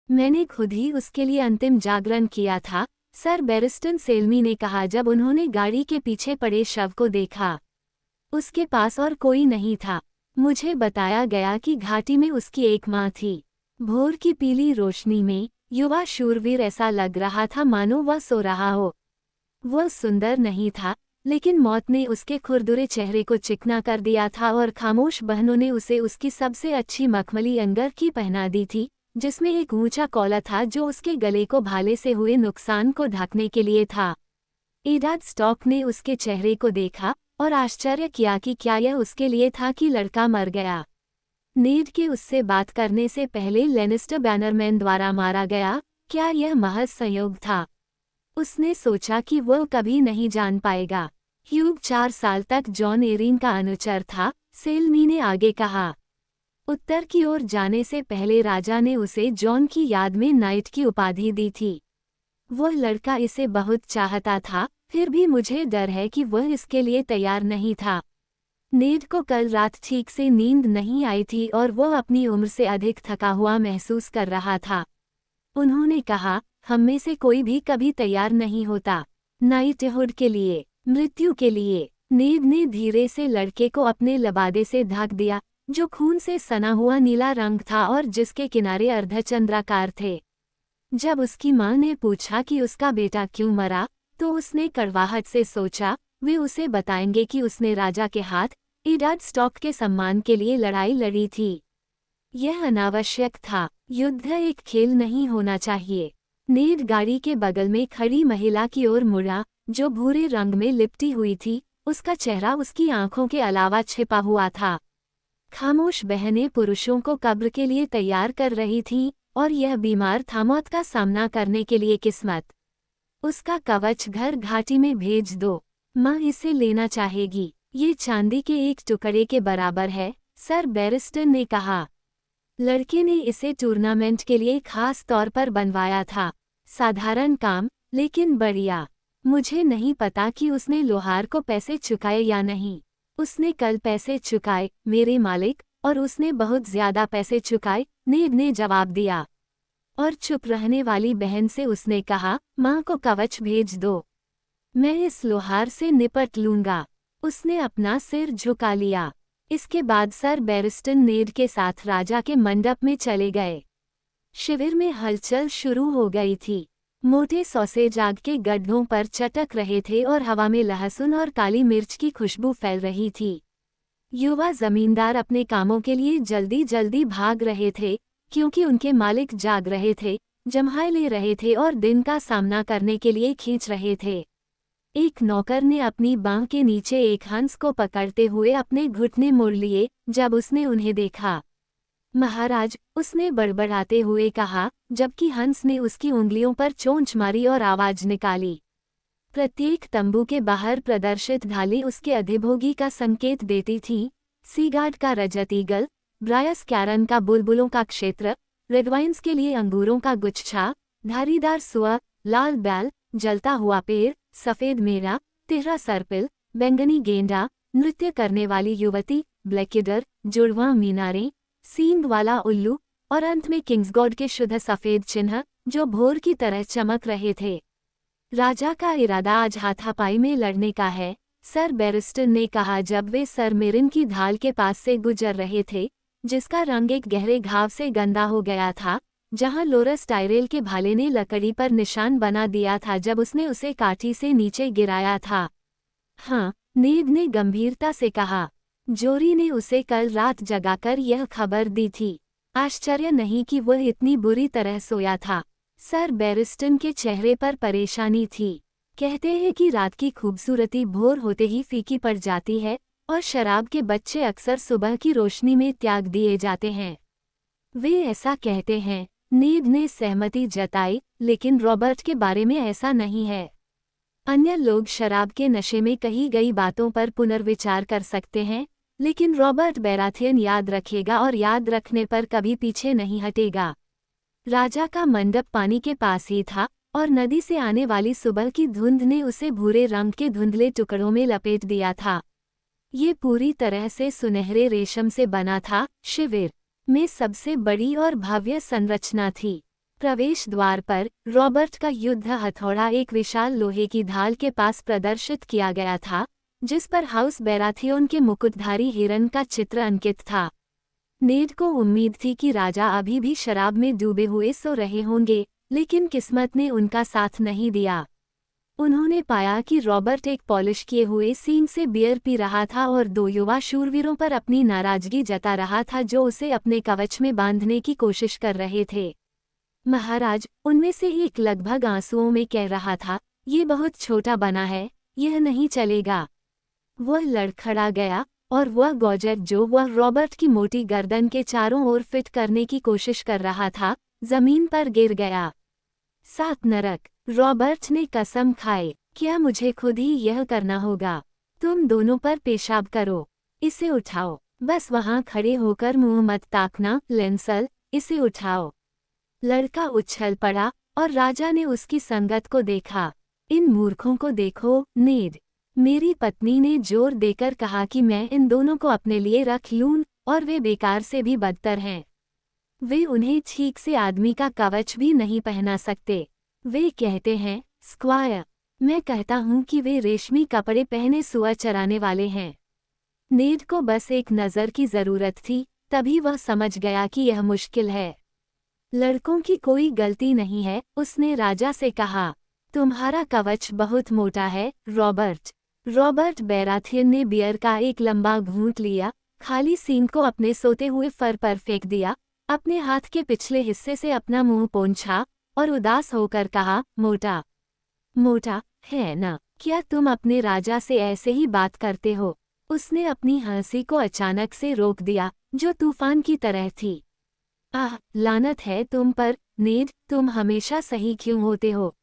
मैंने खुद ही उसके लिए अंतिम जागरण किया था, सर बैरिस्टन सेल्मी ने कहा जब उन्होंने गाड़ी के पीछे पड़े शव को देखा। उसके पास और कोई नहीं था। मुझे बताया गया कि घाटी में उसकी एक माँ थी। भोर की पीली रोशनी में युवा शूरवीर ऐसा लग रहा था मानो वह सो रहा हो। वह सुंदर नहीं था, लेकिन मौत ने उसके खुरदुरे चेहरे को चिकना कर दिया था और खामोश बहनों ने उसे उसकी सबसे अच्छी मखमली अंगर की पहना दी थी, जिसमें एक ऊंचा कॉलर था जो उसके गले को भाले से हुए नुकसान को ढकने के लिए था। एडाद स्टॉक ने उसके चेहरे को देखा और आश्चर्य किया कि क्या यह उसके लिए था कि लड़का मर गया। नीड के उससे बात करने से पहले लेनिस्टर बैनरमैन द्वारा मारा गया, क्या यह महज संयोग था? उसने सोचा कि वह कभी नहीं जान पाएगा। ह्यूग 4 साल तक जॉन एरिन का अनुचर था, सेल्मी ने आगे कहा। उत्तर की ओर जाने से पहले राजा ने उसे जॉन की याद में नाइट की उपाधि दी थी। वह लड़का इसे बहुत चाहता था, फिर भी मुझे डर है कि वह इसके लिए तैयार नहीं था। नीड को कल रात ठीक से नींद नहीं आई थी और वह अपनी उम्र से अधिक थका हुआ महसूस कर रहा था। उन्होंने कहा, हम में से कोई भी कभी तैयार नहीं होता, नाइटहुड के लिए, मृत्यु के लिए। नीड ने धीरे से लड़के को अपने लबादे से ढक दिया, जो खून से सना हुआ नीला रंग था और जिसके किनारे अर्धचंद्राकार थे। जब उसकी मां ने पूछा कि उसका बेटा क्यों मरा, तो उसने कड़वाहट से सोचा, वे उसे बताएंगे कि उसने राजा के हाथ एडाद स्टॉक के सम्मान के लिए लड़ाई लड़ी थी। यह अनावश्यक था। युद्ध एक खेल नहीं होना चाहिए। नीड गाड़ी के बगल में खड़ी महिला की ओर मुड़ा, जो भूरे रंग में लिपटी हुई थी। उसका चेहरा उसकी आंखों के अलावा छिपा हुआ था। खामोश बहनें पुरुषों को कब्र के लिए तैयार कर रही थीं, और यह बीमार था मौत का सामना करने के लिए किस्मत। उसका कवच घर घाटी में भेज दो, माँ इसे लेना चाहेगी। ये चांदी के एक टुकड़े के बराबर है, सर बैरिस्टन ने कहा। लड़के ने इसे टूर्नामेंट के लिए खास तौर पर बनवाया था। साधारण काम, लेकिन बढ़िया। मुझे नहीं पता कि उसने लोहार को पैसे चुकाए या नहीं। उसने कल पैसे चुकाए, मेरे मालिक, और उसने बहुत ज्यादा पैसे चुकाए, नीड ने जवाब दिया। और चुप रहने वाली बहन से उसने कहा, माँ को कवच भेज दो, मैं इस लोहार से निपट लूंगा। उसने अपना सिर झुका लिया। इसके बाद सर बैरिस्टन नीड के साथ राजा के मंडप में चले गए। शिविर में हलचल शुरू हो गई थी। मोटे सॉसेज आग के गड्ढों पर चटक रहे थे और हवा में लहसुन और काली मिर्च की खुशबू फैल रही थी। युवा जमींदार अपने कामों के लिए जल्दी जल्दी भाग रहे थे, क्योंकि उनके मालिक जाग रहे थे, जम्हाई ले रहे थे और दिन का सामना करने के लिए खींच रहे थे। एक नौकर ने अपनी बांह के नीचे एक हंस को पकड़ते हुए अपने घुटने मोड़ लिए जब उसने उन्हें देखा। महाराज, उसने बड़बड़ाते हुए कहा, जबकि हंस ने उसकी उंगलियों पर चोंच मारी और आवाज निकाली। प्रत्येक तंबू के बाहर प्रदर्शित ढाली उसके अधिभोगी का संकेत देती थी। सीगार्ड का रजत ईगल, ब्रायस कैरन का बुलबुलों का क्षेत्र, रेडवाइन्स के लिए अंगूरों का गुच्छा, धारीदार सुआ, लाल बैल, जलता हुआ पेड़, सफेद मेरा, तिहरा सर्पिल, बैंगनी गेंडा, नृत्य करने वाली युवती, ब्लैकिडर, जुड़वां मीनारें, सींग वाला उल्लू, और अंत में किंग्सगॉड के शुद्ध सफेद चिन्ह, जो भोर की तरह चमक रहे थे। राजा का इरादा आज हाथापाई में लड़ने का है, सर बैरिस्टन ने कहा जब वे सर मेरिन की ढाल के पास से गुजर रहे थे, जिसका रंग एक गहरे घाव से गंदा हो गया था, जहां लोरस टायरेल के भाले ने लकड़ी पर निशान बना दिया था जब उसने उसे काठी से नीचे गिराया था। हाँ, नीड ने गंभीरता से कहा। जोरी ने उसे कल रात जगाकर यह खबर दी थी। आश्चर्य नहीं कि वह इतनी बुरी तरह सोया था। सर बैरिस्टन के चेहरे पर परेशानी थी। कहते हैं कि रात की खूबसूरती भोर होते ही फीकी पड़ जाती है, और शराब के बच्चे अक्सर सुबह की रोशनी में त्याग दिए जाते हैं। वे ऐसा कहते हैं, नीड ने सहमति जताई, लेकिन रॉबर्ट के बारे में ऐसा नहीं है। अन्य लोग शराब के नशे में कही गई बातों पर पुनर्विचार कर सकते हैं, लेकिन रॉबर्ट बैराथियन याद रखेगा और याद रखने पर कभी पीछे नहीं हटेगा। राजा का मंडप पानी के पास ही था, और नदी से आने वाली सुबह की धुंध ने उसे भूरे रंग के धुंधले टुकड़ों में लपेट दिया था। ये पूरी तरह से सुनहरे रेशम से बना था। शिविर में सबसे बड़ी और भव्य संरचना थी। प्रवेश द्वार पर रॉबर्ट का युद्ध हथौड़ा एक विशाल लोहे की ढाल के पास प्रदर्शित किया गया था, जिस पर हाउस बेराथियोन के मुकुटधारी हिरन का चित्र अंकित था। नेड को उम्मीद थी कि राजा अभी भी शराब में डूबे हुए सो रहे होंगे, लेकिन किस्मत ने उनका साथ नहीं दिया। उन्होंने पाया कि रॉबर्ट एक पॉलिश किए हुए सींग से बियर पी रहा था और दो युवा शूरवीरों पर अपनी नाराजगी जता रहा था जो उसे अपने कवच में बांधने की कोशिश कर रहे थे। महाराज, उनमें से एक लगभग आंसुओं में कह रहा था, ये बहुत छोटा बना है, यह नहीं चलेगा। वह लड़खड़ा गया और वह गॉजर जो वह रॉबर्ट की मोटी गर्दन के चारों ओर फिट करने की कोशिश कर रहा था, जमीन पर गिर गया। 7 नरक, रॉबर्ट ने कसम खाए, क्या मुझे खुद ही यह करना होगा? तुम दोनों पर पेशाब करो, इसे उठाओ। बस वहां खड़े होकर मुंह मत ताकना, लेंसल, इसे उठाओ। लड़का उछल पड़ा और राजा ने उसकी संगत को देखा। इन मूर्खों को देखो, नेड, मेरी पत्नी ने जोर देकर कहा कि मैं इन दोनों को अपने लिए रख लूं, और वे बेकार से भी बदतर हैं। वे उन्हें ठीक से आदमी का कवच भी नहीं पहना सकते। वे कहते हैं, स्क्वायर, मैं कहता हूं कि वे रेशमी कपड़े पहने सुअर चराने वाले हैं। नेड को बस एक नज़र की जरूरत थी, तभी वह समझ गया कि यह मुश्किल है। लड़कों की कोई गलती नहीं है, उसने राजा से कहा। तुम्हारा कवच बहुत मोटा है, रॉबर्ट। रॉबर्ट बेराथियन ने बियर का एक लंबा घूंट लिया, खाली सींग को अपने सोते हुए फर पर फेंक दिया, अपने हाथ के पिछले हिस्से से अपना मुंह पोंछा और उदास होकर कहा, मोटा मोटा है ना? क्या तुम अपने राजा से ऐसे ही बात करते हो? उसने अपनी हंसी को अचानक से रोक दिया, जो तूफान की तरह थी। आह, लानत है तुम पर, नेड, तुम हमेशा सही क्यों होते हो?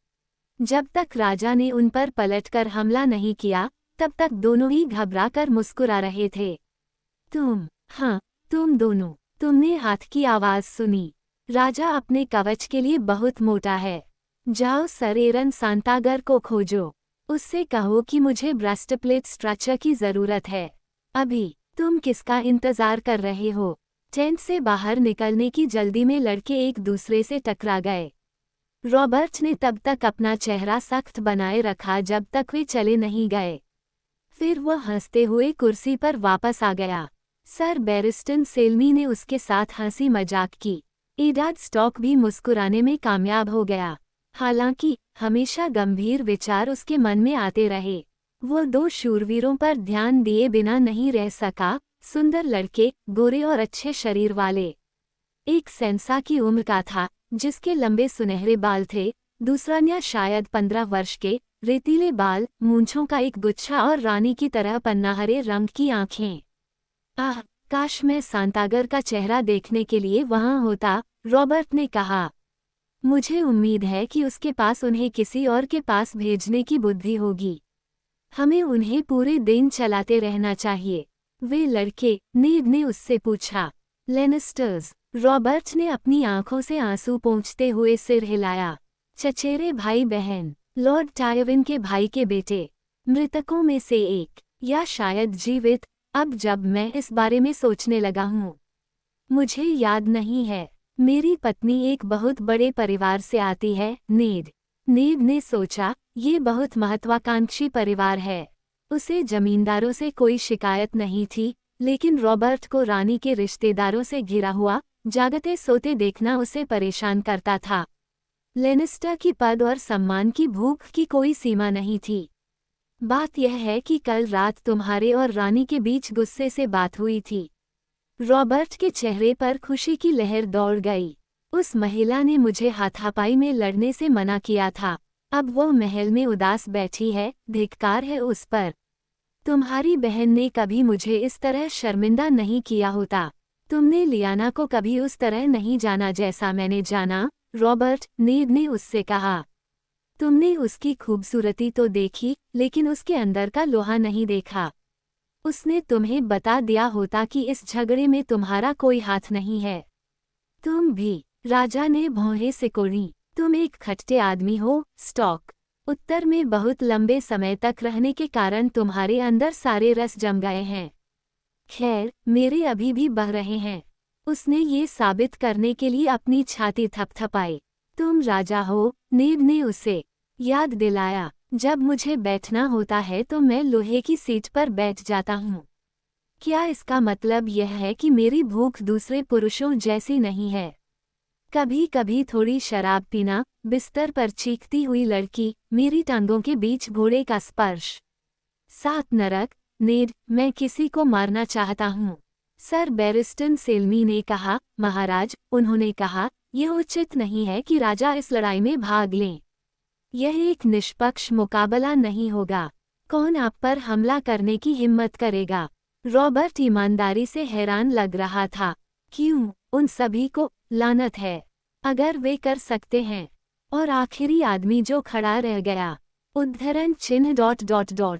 जब तक राजा ने उन पर पलटकर हमला नहीं किया, तब तक दोनों ही घबराकर मुस्कुरा रहे थे। हाँ, तुम दोनों, तुमने हाथ की आवाज सुनी। राजा अपने कवच के लिए बहुत मोटा है। जाओ सर एरन सांतागर को खोजो। उससे कहो कि मुझे ब्रेस्टप्लेट स्ट्रक्चर की जरूरत है। अभी। तुम किसका इंतजार कर रहे हो? टेंट से बाहर निकलने की जल्दी में लड़के एक दूसरे से टकरा गए। रॉबर्ट ने तब तक अपना चेहरा सख्त बनाए रखा जब तक वे चले नहीं गए। फिर वह हंसते हुए कुर्सी पर वापस आ गया। सर बैरिस्टन सेल्मी ने उसके साथ हंसी मजाक की। एडाड स्टॉक भी मुस्कुराने में कामयाब हो गया। हालांकि हमेशा गंभीर विचार उसके मन में आते रहे। वो दो शूरवीरों पर ध्यान दिए बिना नहीं रह सका। सुंदर लड़के, गोरे और अच्छे शरीर वाले। एक सेंसा की उम्र का था, जिसके लंबे सुनहरे बाल थे। दूसरा न्या शायद 15 वर्ष के, रेतीले बाल, मूंछों का एक गुच्छा और रानी की तरह पन्नाहरे रंग की आंखें। आह, काश मैं सांतागर का चेहरा देखने के लिए वहां होता, रॉबर्ट ने कहा। मुझे उम्मीद है कि उसके पास उन्हें किसी और के पास भेजने की बुद्धि होगी। हमें उन्हें पूरे दिन चलाते रहना चाहिए। वे लड़के, नेड ने उससे पूछा। लेनिस्टर्स, रॉबर्ट ने अपनी आंखों से आंसू पोंछते हुए सिर हिलाया। चचेरे भाई बहन, लॉर्ड टायविन के भाई के बेटे, मृतकों में से एक, या शायद जीवित। अब जब मैं इस बारे में सोचने लगा हूँ, मुझे याद नहीं है। मेरी पत्नी एक बहुत बड़े परिवार से आती है, नेड ने सोचा, ये बहुत महत्वाकांक्षी परिवार है। उसे जमींदारों से कोई शिकायत नहीं थी, लेकिन रॉबर्ट को रानी के रिश्तेदारों से घिरा हुआ जागते सोते देखना उसे परेशान करता था। लेनिस्टर की पद और सम्मान की भूख की कोई सीमा नहीं थी। बात यह है कि कल रात तुम्हारे और रानी के बीच गुस्से से बात हुई थी। रॉबर्ट के चेहरे पर खुशी की लहर दौड़ गई। उस महिला ने मुझे हाथापाई में लड़ने से मना किया था। अब वो महल में उदास बैठी है, धिक्कार है उस पर। तुम्हारी बहन ने कभी मुझे इस तरह शर्मिंदा नहीं किया होता। तुमने लियाना को कभी उस तरह नहीं जाना जैसा मैंने जाना, रॉबर्ट, नेड ने उससे कहा। तुमने उसकी खूबसूरती तो देखी, लेकिन उसके अंदर का लोहा नहीं देखा। उसने तुम्हें बता दिया होता कि इस झगड़े में तुम्हारा कोई हाथ नहीं है। तुम भी, राजा ने भौहें सिकोड़ी। तुम एक खट्टे आदमी हो, स्टॉक। उत्तर में बहुत लंबे समय तक रहने के कारण तुम्हारे अंदर सारे रस जम गए हैं। खैर, मेरे अभी भी बह रहे हैं। उसने ये साबित करने के लिए अपनी छाती थपथपाई। तुम राजा हो, नेड ने उसे याद दिलाया। जब मुझे बैठना होता है तो मैं लोहे की सीट पर बैठ जाता हूँ। क्या इसका मतलब यह है कि मेरी भूख दूसरे पुरुषों जैसी नहीं है? कभी कभी थोड़ी शराब पीना, बिस्तर पर चीखती हुई लड़की, मेरी टांगों के बीच घोड़े का स्पर्श। 7 नरक, नेड, मैं किसी को मारना चाहता हूँ। सर बैरिस्टन सेल्मी ने कहा, महाराज, उन्होंने कहा, यह उचित नहीं है कि राजा इस लड़ाई में भाग लें। यह एक निष्पक्ष मुकाबला नहीं होगा। कौन आप पर हमला करने की हिम्मत करेगा? रॉबर्ट ईमानदारी से हैरान लग रहा था। क्यों, उन सभी को लानत है, अगर वे कर सकते हैं। और आखिरी आदमी जो खड़ा रह गया, उद्धरण चिन्ह ...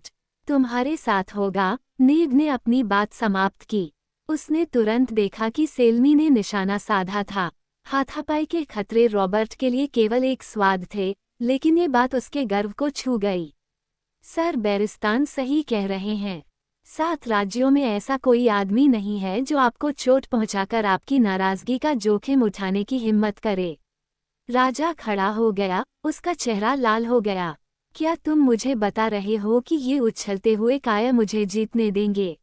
तुम्हारे साथ होगा। नेड ने अपनी बात समाप्त की। उसने तुरंत देखा कि सेल्मी ने निशाना साधा था। हाथापाई के खतरे रॉबर्ट के लिए केवल एक स्वाद थे, लेकिन ये बात उसके गर्व को छू गई। सर बैरिस्तान सही कह रहे हैं। 7 राज्यों में ऐसा कोई आदमी नहीं है जो आपको चोट पहुंचाकर आपकी नाराजगी का जोखिम उठाने की हिम्मत करे। राजा खड़ा हो गया, उसका चेहरा लाल हो गया। क्या तुम मुझे बता रहे हो कि ये उछलते हुए काया मुझे जीतने देंगे?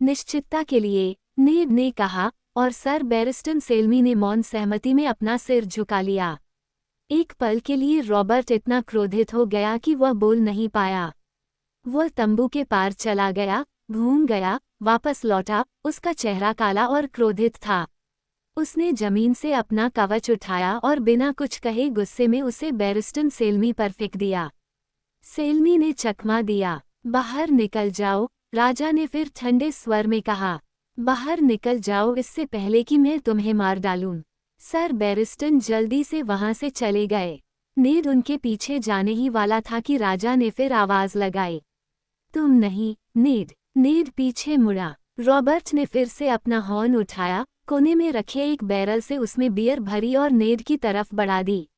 निश्चितता के लिए, नेड ने कहा, और सर बैरिस्टन सेल्मी ने मौन सहमति में अपना सिर झुका लिया। एक पल के लिए रॉबर्ट इतना क्रोधित हो गया कि वह बोल नहीं पाया। वह तंबू के पार चला गया, घूम गया, वापस लौटा, उसका चेहरा काला और क्रोधित था। उसने जमीन से अपना कवच उठाया और बिना कुछ कहे गुस्से में उसे बैरिस्टन सेल्मी पर फेंक दिया। सेल्मी ने चकमा दिया। बाहर निकल जाओ, राजा ने फिर ठंडे स्वर में कहा। बाहर निकल जाओ इससे पहले कि मैं तुम्हें मार डालूं। सर बैरिस्टन जल्दी से वहां से चले गए। नेड उनके पीछे जाने ही वाला था कि राजा ने फिर आवाज लगाई। तुम नहीं, नेड। नेड पीछे मुड़ा। रॉबर्ट ने फिर से अपना हॉर्न उठाया, कोने में रखे एक बैरल से उसमें बियर भरी और नेड की तरफ बढ़ा दी।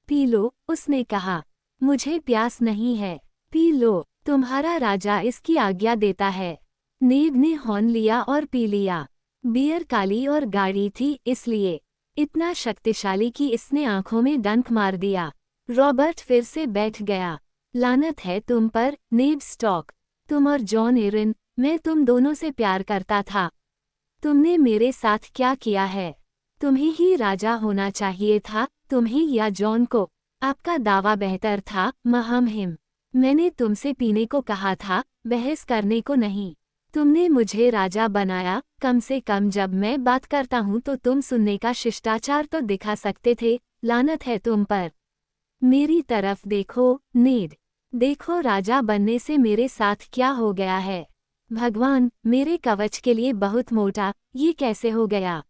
पी लो, उसने कहा। मुझे प्यास नहीं है। पी लो, तुम्हारा राजा इसकी आज्ञा देता है। नेड ने हॉर्न लिया और पी लिया। बियर काली और गाढ़ी थी, इसलिए इतना शक्तिशाली कि इसने आंखों में डंक मार दिया। रॉबर्ट फिर से बैठ गया। लानत है तुम पर, नेड स्टॉक। तुम और जॉन एरिन, मैं तुम दोनों से प्यार करता था। तुमने मेरे साथ क्या किया है? तुम्हें ही राजा होना चाहिए था, तुम्हें या जॉन को। आपका दावा बेहतर था, महमहिम। मैंने तुमसे पीने को कहा था, बहस करने को नहीं। तुमने मुझे राजा बनाया, कम से कम जब मैं बात करता हूँ तो तुम सुनने का शिष्टाचार तो दिखा सकते थे। लानत है तुम पर। मेरी तरफ देखो, नेड। देखो राजा बनने से मेरे साथ क्या हो गया है। भगवान, मेरे कवच के लिए बहुत मोटा, ये कैसे हो गया?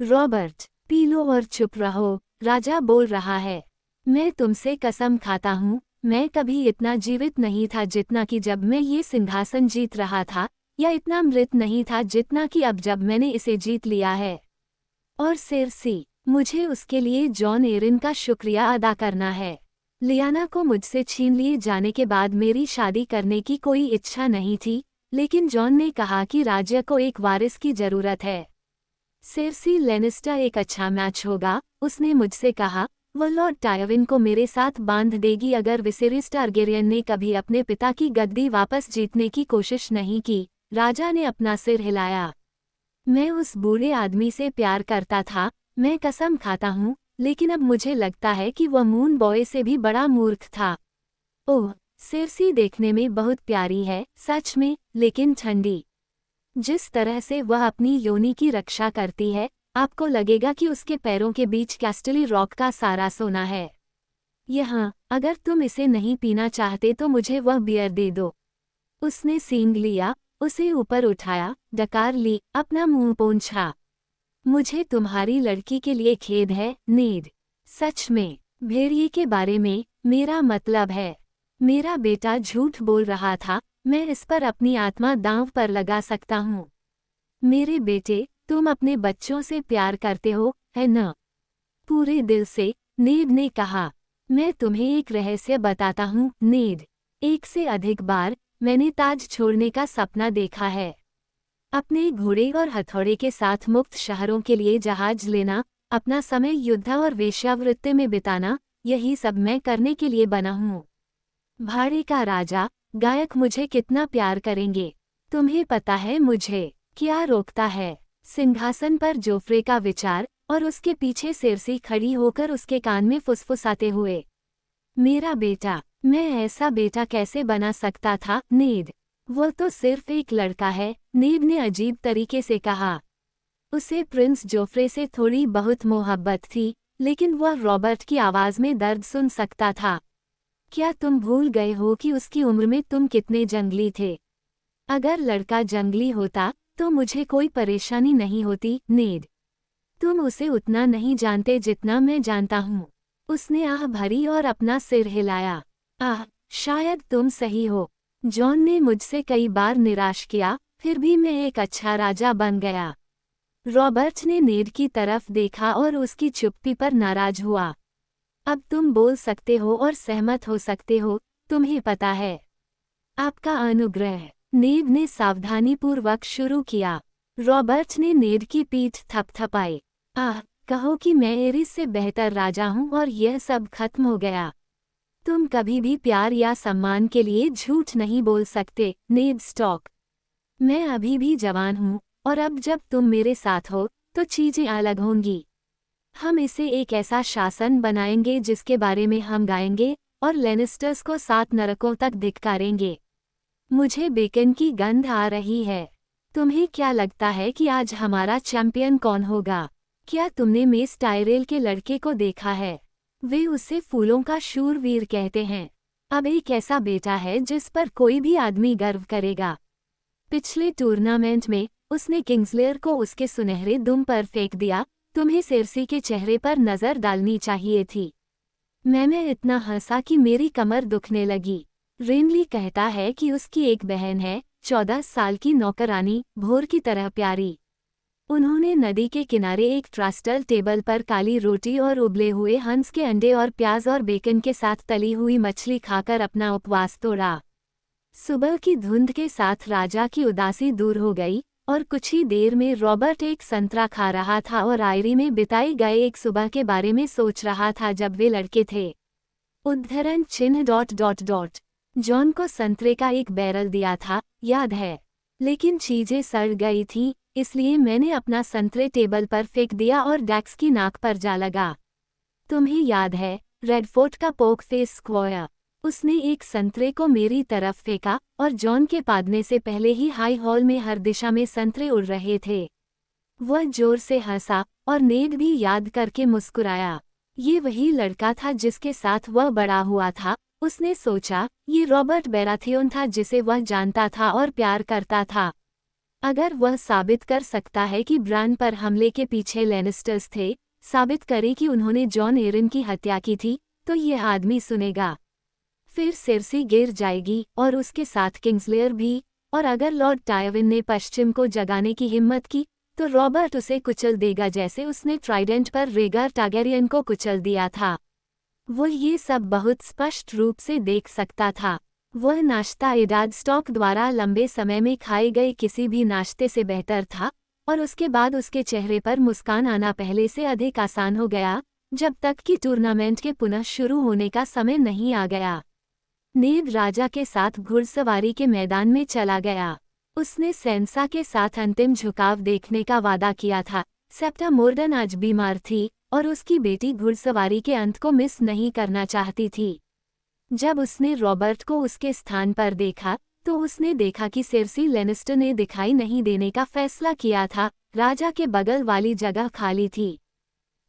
रॉबर्ट, पी लो और चुप रहो, राजा बोल रहा है। मैं तुमसे कसम खाता हूँ, मैं कभी इतना जीवित नहीं था जितना कि जब मैं ये सिंहासन जीत रहा था, या इतना मृत नहीं था जितना कि अब जब मैंने इसे जीत लिया है। और सेर्सी, मुझे उसके लिए जॉन एरिन का शुक्रिया अदा करना है। लियाना को मुझसे छीन लिए जाने के बाद मेरी शादी करने की कोई इच्छा नहीं थी, लेकिन जॉन ने कहा कि राज्य को एक वारिस की जरूरत है। सेर्सी लेनिस्टर एक अच्छा मैच होगा, उसने मुझसे कहा। वह लॉर्ड टायविन को मेरे साथ बांध देगी अगर विसेरिस टारगेरियन ने कभी अपने पिता की गद्दी वापस जीतने की कोशिश नहीं की। राजा ने अपना सिर हिलाया। मैं उस बूढ़े आदमी से प्यार करता था, मैं कसम खाता हूँ, लेकिन अब मुझे लगता है कि वह मून बॉय से भी बड़ा मूर्ख था। ओह, सेर्सी देखने में बहुत प्यारी है, सच में, लेकिन ठंडी। जिस तरह से वह अपनी योनि की रक्षा करती है, आपको लगेगा कि उसके पैरों के बीच कैस्टली रॉक का सारा सोना है। यहाँ, अगर तुम इसे नहीं पीना चाहते तो मुझे वह बियर दे दो। उसने सींग लिया, उसे ऊपर उठाया, डकार ली, अपना मुंह पोंछा। मुझे तुम्हारी लड़की के लिए खेद है, नेड। सच में, भेड़िए के बारे में, मेरा मतलब है। मेरा बेटा झूठ बोल रहा था, मैं इस पर अपनी आत्मा दांव पर लगा सकता हूँ। मेरे बेटे, तुम अपने बच्चों से प्यार करते हो, है न? पूरे दिल से, नेड ने कहा। मैं तुम्हें एक रहस्य बताता हूँ, नेड। 1 से अधिक बार, मैंने ताज छोड़ने का सपना देखा है। अपने घोड़े और हथौड़े के साथ मुक्त शहरों के लिए जहाज लेना, अपना समय युद्ध और वेश्यावृत्ति में बिताना, यही सब मैं करने के लिए बना हूँ। भाड़े का राजा, गायक मुझे कितना प्यार करेंगे, तुम्हें पता है मुझे क्या रोकता है? सिंहासन पर जोफ्रे का विचार, और उसके पीछे सेर्सी खड़ी होकर उसके कान में फुसफुसाते हुए। मेरा बेटा, मैं ऐसा बेटा कैसे बना सकता था नेड? वो तो सिर्फ एक लड़का है, नेड ने अजीब तरीके से कहा। उसे प्रिंस जोफ्रे से थोड़ी बहुत मोहब्बत थी, लेकिन वह रॉबर्ट की आवाज में दर्द सुन सकता था। क्या तुम भूल गए हो कि उसकी उम्र में तुम कितने जंगली थे? अगर लड़का जंगली होता तो मुझे कोई परेशानी नहीं होती नेड। तुम उसे उतना नहीं जानते जितना मैं जानता हूँ। उसने आह भरी और अपना सिर हिलाया। आह, शायद तुम सही हो। जॉन ने मुझसे कई बार निराश किया, फिर भी मैं एक अच्छा राजा बन गया। रॉबर्ट ने नेड की तरफ देखा और उसकी चुप्पी पर नाराज हुआ। अब तुम बोल सकते हो और सहमत हो सकते हो, तुम्हें पता है। आपका अनुग्रह, नेड ने सावधानीपूर्वक शुरू किया। रॉबर्ट ने नेड की पीठ थपथपाई। आह, कहो कि मैं एरिस से बेहतर राजा हूँ और यह सब खत्म हो गया। तुम कभी भी प्यार या सम्मान के लिए झूठ नहीं बोल सकते, नेड स्टॉक। मैं अभी भी जवान हूँ, और अब जब तुम मेरे साथ हो, तो चीजें अलग होंगी। हम इसे एक ऐसा शासन बनाएंगे जिसके बारे में हम गाएंगे, और लेनिस्टर्स को 7 नरकों तक धिक्कारेंगे। मुझे बेकन की गंध आ रही है। तुम्हें क्या लगता है कि आज हमारा चैंपियन कौन होगा? क्या तुमने मेस टायरेल के लड़के को देखा है? वे उसे फूलों का शूरवीर कहते हैं। अब एक ऐसा बेटा है जिस पर कोई भी आदमी गर्व करेगा। पिछले टूर्नामेंट में उसने किंग्सलेयर को उसके सुनहरे दुम पर फेंक दिया। तुम्हें सेर्सी के चेहरे पर नजर डालनी चाहिए थी। मैं इतना हंसा कि मेरी कमर दुखने लगी। रेनली कहता है कि उसकी एक बहन है, 14 साल की नौकरानी, भोर की तरह प्यारी। उन्होंने नदी के किनारे एक ट्रस्टल टेबल पर काली रोटी और उबले हुए हंस के अंडे और प्याज और बेकन के साथ तली हुई मछली खाकर अपना उपवास तोड़ा। सुबह की धुंध के साथ राजा की उदासी दूर हो गई, और कुछ ही देर में रॉबर्ट एक संतरा खा रहा था और आयरी में बिताई गए एक सुबह के बारे में सोच रहा था जब वे लड़के थे। उद्धरण चिन्ह ... जॉन को संतरे का एक बैरल दिया था, याद है? लेकिन चीजें सड़ गई थीं, इसलिए मैंने अपना संतरे टेबल पर फेंक दिया और डैक्स की नाक पर जा लगा। तुम्हें याद है, रेडफोर्ट का पोक फेस स्क्वायर? उसने एक संतरे को मेरी तरफ फेंका, और जॉन के पादने से पहले ही हाई हॉल में हर दिशा में संतरे उड़ रहे थे। वह जोर से हंसा, और नेड भी याद करके मुस्कुराया। ये वही लड़का था जिसके साथ वह बड़ा हुआ था। उसने सोचा, ये रॉबर्ट बेराथियोन था जिसे वह जानता था और प्यार करता था। अगर वह साबित कर सकता है कि ब्रांड पर हमले के पीछे लेनिस्टर्स थे, साबित करे कि उन्होंने जॉन एरिन की हत्या की थी, तो यह आदमी सुनेगा। फिर सेर्सी गिर जाएगी, और उसके साथ किंग्सलेयर भी, और अगर लॉर्ड टायविन ने पश्चिम को जगाने की हिम्मत की, तो रॉबर्ट उसे कुचल देगा जैसे उसने ट्राइडेंट पर रेगर टागेरियन को कुचल दिया था। वो ये सब बहुत स्पष्ट रूप से देख सकता था। वह नाश्ता एडाद स्टॉक द्वारा लंबे समय में खाए गए किसी भी नाश्ते से बेहतर था, और उसके बाद उसके चेहरे पर मुस्कान आना पहले से अधिक आसान हो गया, जब तक कि टूर्नामेंट के पुनः शुरू होने का समय नहीं आ गया। नेड राजा के साथ घुड़सवारी के मैदान में चला गया। उसने सेंसा के साथ अंतिम झुकाव देखने का वादा किया था। सेप्टा मोर्डन आज बीमार थी, और उसकी बेटी घुड़सवारी के अंत को मिस नहीं करना चाहती थी। जब उसने रॉबर्ट को उसके स्थान पर देखा, तो उसने देखा कि सेर्सी लेनिस्टर ने दिखाई नहीं देने का फैसला किया था। राजा के बगल वाली जगह खाली थी।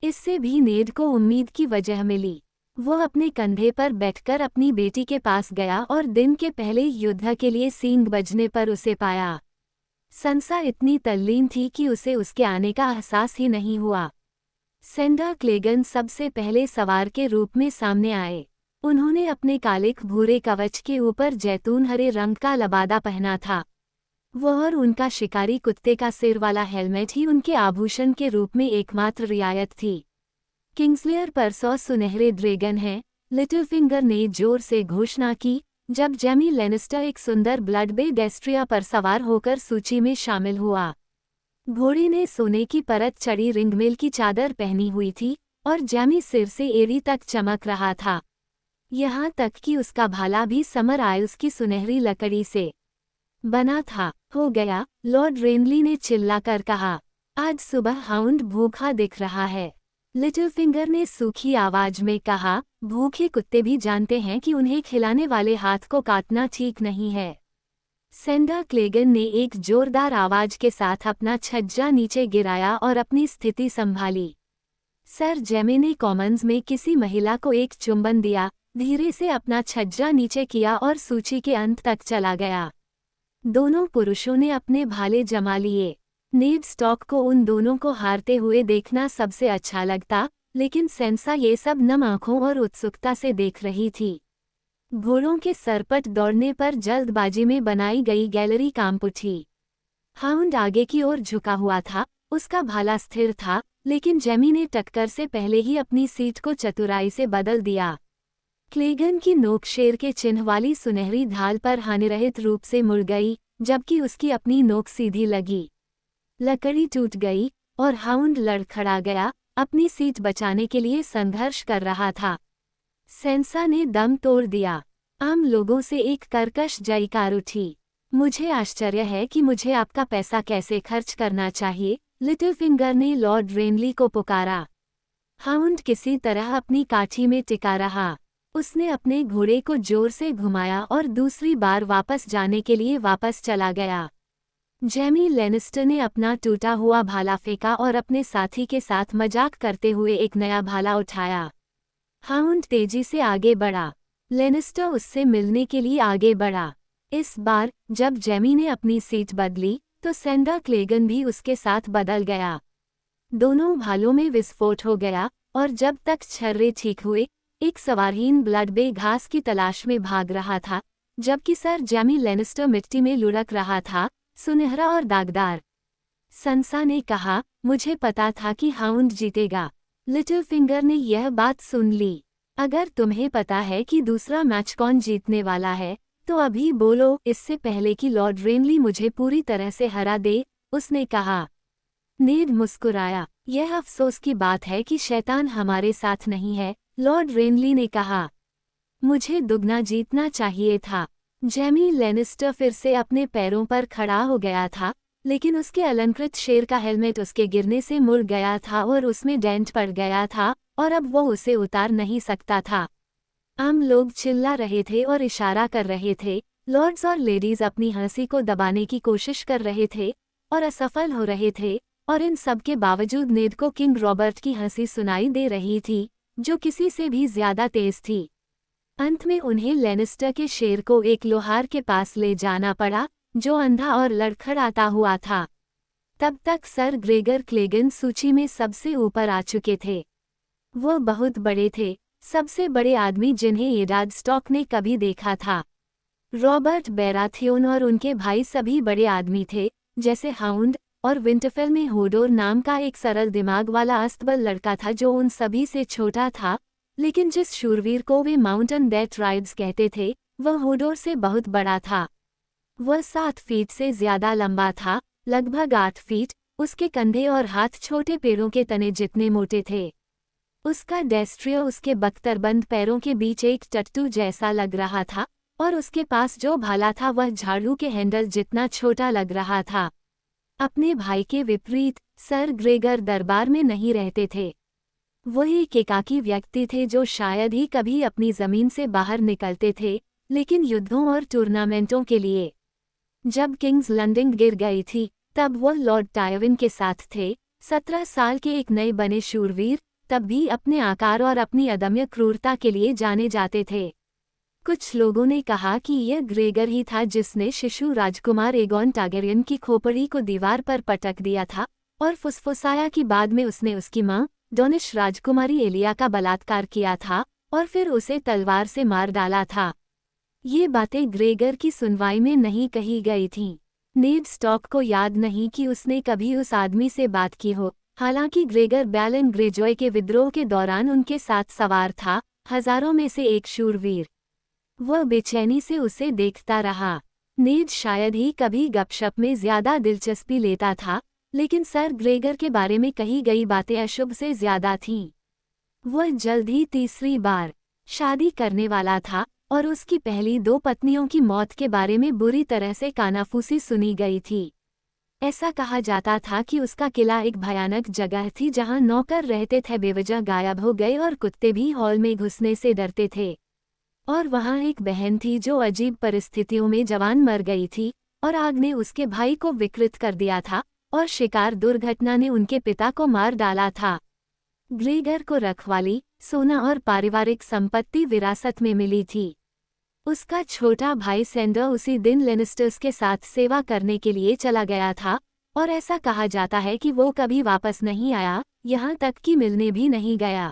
इससे भी नेड को उम्मीद की वजह मिली। वो अपने कंधे पर बैठकर अपनी बेटी के पास गया और दिन के पहले युद्ध के लिए सींग बजने पर उसे पाया। संसा इतनी तल्लीन थी कि उसे उसके आने का एहसास ही नहीं हुआ। सेंडर क्लेगन सबसे पहले सवार के रूप में सामने आए। उन्होंने अपने कालिक भूरे कवच के ऊपर जैतून हरे रंग का लबादा पहना था। वह और उनका शिकारी कुत्ते का सिर वाला हेलमेट ही उनके आभूषण के रूप में एकमात्र रियायत थी। किंग्सलेयर पर 100 सुनहरे ड्रैगन हैं, लिटिलफिंगर ने जोर से घोषणा की, जब जेमी लेनिस्टर एक सुंदर ब्लड बे डेस्ट्रिया पर सवार होकर सूची में शामिल हुआ। घोड़े ने सोने की परत चढ़ी रिंगमेल की चादर पहनी हुई थी और जैमी सिर से एड़ी तक चमक रहा था। यहाँ तक कि उसका भाला भी समर आइल्स की सुनहरी लकड़ी से बना था। हो गया, लॉर्ड रेनली ने चिल्लाकर कहा। आज सुबह हाउंड भूखा दिख रहा है। लिटिल फिंगर ने सूखी आवाज में कहा, भूखे कुत्ते भी जानते हैं कि उन्हें खिलाने वाले हाथ को काटना ठीक नहीं है। सेंडा क्लेगन ने एक जोरदार आवाज के साथ अपना छज्जा नीचे गिराया और अपनी स्थिति संभाली। सर जेमी ने कॉमन्स में किसी महिला को एक चुंबन दिया, धीरे से अपना छज्जा नीचे किया और सूची के अंत तक चला गया। दोनों पुरुषों ने अपने भाले जमा लिए। नेड स्टॉक को उन दोनों को हारते हुए देखना सबसे अच्छा लगता, लेकिन सेंसा ये सब नम आंखों और उत्सुकता से देख रही थी। घोड़ों के सरपट दौड़ने पर जल्दबाजी में बनाई गई गैलरी कांप उठी। हाउंड आगे की ओर झुका हुआ था, उसका भाला स्थिर था, लेकिन जेमी ने टक्कर से पहले ही अपनी सीट को चतुराई से बदल दिया। क्लेगन की नोक शेर के चिन्ह वाली सुनहरी ढाल पर हानिरहित रूप से मुड़ गई, जबकि उसकी अपनी नोक सीधी लगी। लकड़ी टूट गई और हाउंड लड़खड़ा गया, अपनी सीट बचाने के लिए संघर्ष कर रहा था। सेंसा ने दम तोड़ दिया। आम लोगों से एक कर्कश जयकार उठी। मुझे आश्चर्य है कि मुझे आपका पैसा कैसे खर्च करना चाहिए, लिटिल फिंगर ने लॉर्ड रेनली को पुकारा। हाउंड किसी तरह अपनी काठी में टिका रहा। उसने अपने घोड़े को जोर से घुमाया और दूसरी बार वापस जाने के लिए वापस चला गया। जेमी लेनिस्टर ने अपना टूटा हुआ भाला फेंका और अपने साथी के साथ मजाक करते हुए एक नया भाला उठाया। हाउंड तेजी से आगे बढ़ा। लेनिस्टर उससे मिलने के लिए आगे बढ़ा। इस बार जब जेमी ने अपनी सीट बदली, तो सेंडा क्लेगन भी उसके साथ बदल गया। दोनों भालों में विस्फोट हो गया और जब तक छर्रे ठीक हुए, एक सवारहीन ब्लडबे घास की तलाश में भाग रहा था, जबकि सर जेमी लेनिस्टर मिट्टी में लुढ़क रहा था, सुनहरा और दागदार। संसा ने कहा, मुझे पता था कि हाउंड जीतेगा। लिटिल फिंगर ने यह बात सुन ली। अगर तुम्हें पता है कि दूसरा मैच कौन जीतने वाला है, तो अभी बोलो, इससे पहले कि लॉर्ड रेनली मुझे पूरी तरह से हरा दे, उसने कहा। नेड मुस्कुराया। यह अफसोस की बात है कि शैतान हमारे साथ नहीं है, लॉर्ड रेनली ने कहा। मुझे दुगना जीतना चाहिए था। जेमी लेनिस्टर फिर से अपने पैरों पर खड़ा हो गया था, लेकिन उसके अलंकृत शेर का हेलमेट उसके गिरने से मुड़ गया था और उसमें डेंट पड़ गया था और अब वो उसे उतार नहीं सकता था। आम लोग चिल्ला रहे थे और इशारा कर रहे थे। लॉर्ड्स और लेडीज अपनी हंसी को दबाने की कोशिश कर रहे थे और असफल हो रहे थे, और इन सब के बावजूद नेड को किंग रॉबर्ट की हंसी सुनाई दे रही थी, जो किसी से भी ज्यादा तेज थी। अंत में उन्हें लेनिस्टर के शेर को एक लोहार के पास ले जाना पड़ा, जो अंधा और लड़खड़ाता हुआ था। तब तक सर ग्रेगर क्लेगन सूची में सबसे ऊपर आ चुके थे। वो बहुत बड़े थे, सबसे बड़े आदमी जिन्हें एडाद स्टॉक ने कभी देखा था। रॉबर्ट बैराथियोन और उनके भाई सभी बड़े आदमी थे, जैसे हाउंड, और विंटरफेल में होडोर नाम का एक सरल दिमाग वाला अस्तबल लड़का था जो उन सभी से छोटा था, लेकिन जिस शूरवीर को वे माउंटेन डेथ राइड्स कहते थे, वह होडोर से बहुत बड़ा था। वह 7 फीट से ज्यादा लंबा था, लगभग 8 फीट। उसके कंधे और हाथ छोटे पेड़ों के तने जितने मोटे थे। उसका डेस्ट्रियो उसके बख्तरबंद पैरों के बीच एक टट्टू जैसा लग रहा था, और उसके पास जो भाला था वह झाड़ू के हैंडल जितना छोटा लग रहा था। अपने भाई के विपरीत, सर ग्रेगर दरबार में नहीं रहते थे। वही एक एकाकी व्यक्ति थे जो शायद ही कभी अपनी जमीन से बाहर निकलते थे, लेकिन युद्धों और टूर्नामेंटों के लिए। जब किंग्स लैंडिंग गिर गई थी, तब वह लॉर्ड टायविन के साथ थे, 17 साल के एक नए बने शूरवीर, तब भी अपने आकार और अपनी अदम्य क्रूरता के लिए जाने जाते थे। कुछ लोगों ने कहा कि यह ग्रेगर ही था जिसने शिशु राजकुमार एगॉन टारगेरियन की खोपड़ी को दीवार पर पटक दिया था, और फुसफुसाया कि बाद में उसने उसकी मां, डॉनिश राजकुमारी एलिया का बलात्कार किया था और फिर उसे तलवार से मार डाला था। ये बातें ग्रेगर की सुनवाई में नहीं कही गई थीं। नेड स्टॉक को याद नहीं कि उसने कभी उस आदमी से बात की हो, हालांकि ग्रेगर बैलन ग्रेजॉय के विद्रोह के दौरान उनके साथ सवार था, हजारों में से एक शूरवीर। वह बेचैनी से उसे देखता रहा। नेड शायद ही कभी गपशप में ज्यादा दिलचस्पी लेता था, लेकिन सर ग्रेगर के बारे में कही गई बातें अशुभ से ज्यादा थीं। वह जल्द ही तीसरी बार शादी करने वाला था और उसकी पहली 2 पत्नियों की मौत के बारे में बुरी तरह से कानाफूसी सुनी गई थी। ऐसा कहा जाता था कि उसका किला एक भयानक जगह थी जहां नौकर रहते थे बेवजह गायब हो गए और कुत्ते भी हॉल में घुसने से डरते थे। और वहां एक बहन थी जो अजीब परिस्थितियों में जवान मर गई थी और आग ने उसके भाई को विकृत कर दिया था और शिकार दुर्घटना ने उनके पिता को मार डाला था। ग्रेगर को रखवाली, सोना और पारिवारिक संपत्ति विरासत में मिली थी। उसका छोटा भाई सेंडर उसी दिन लेनिस्टर्स के साथ सेवा करने के लिए चला गया था और ऐसा कहा जाता है कि वो कभी वापस नहीं आया, यहाँ तक कि मिलने भी नहीं गया।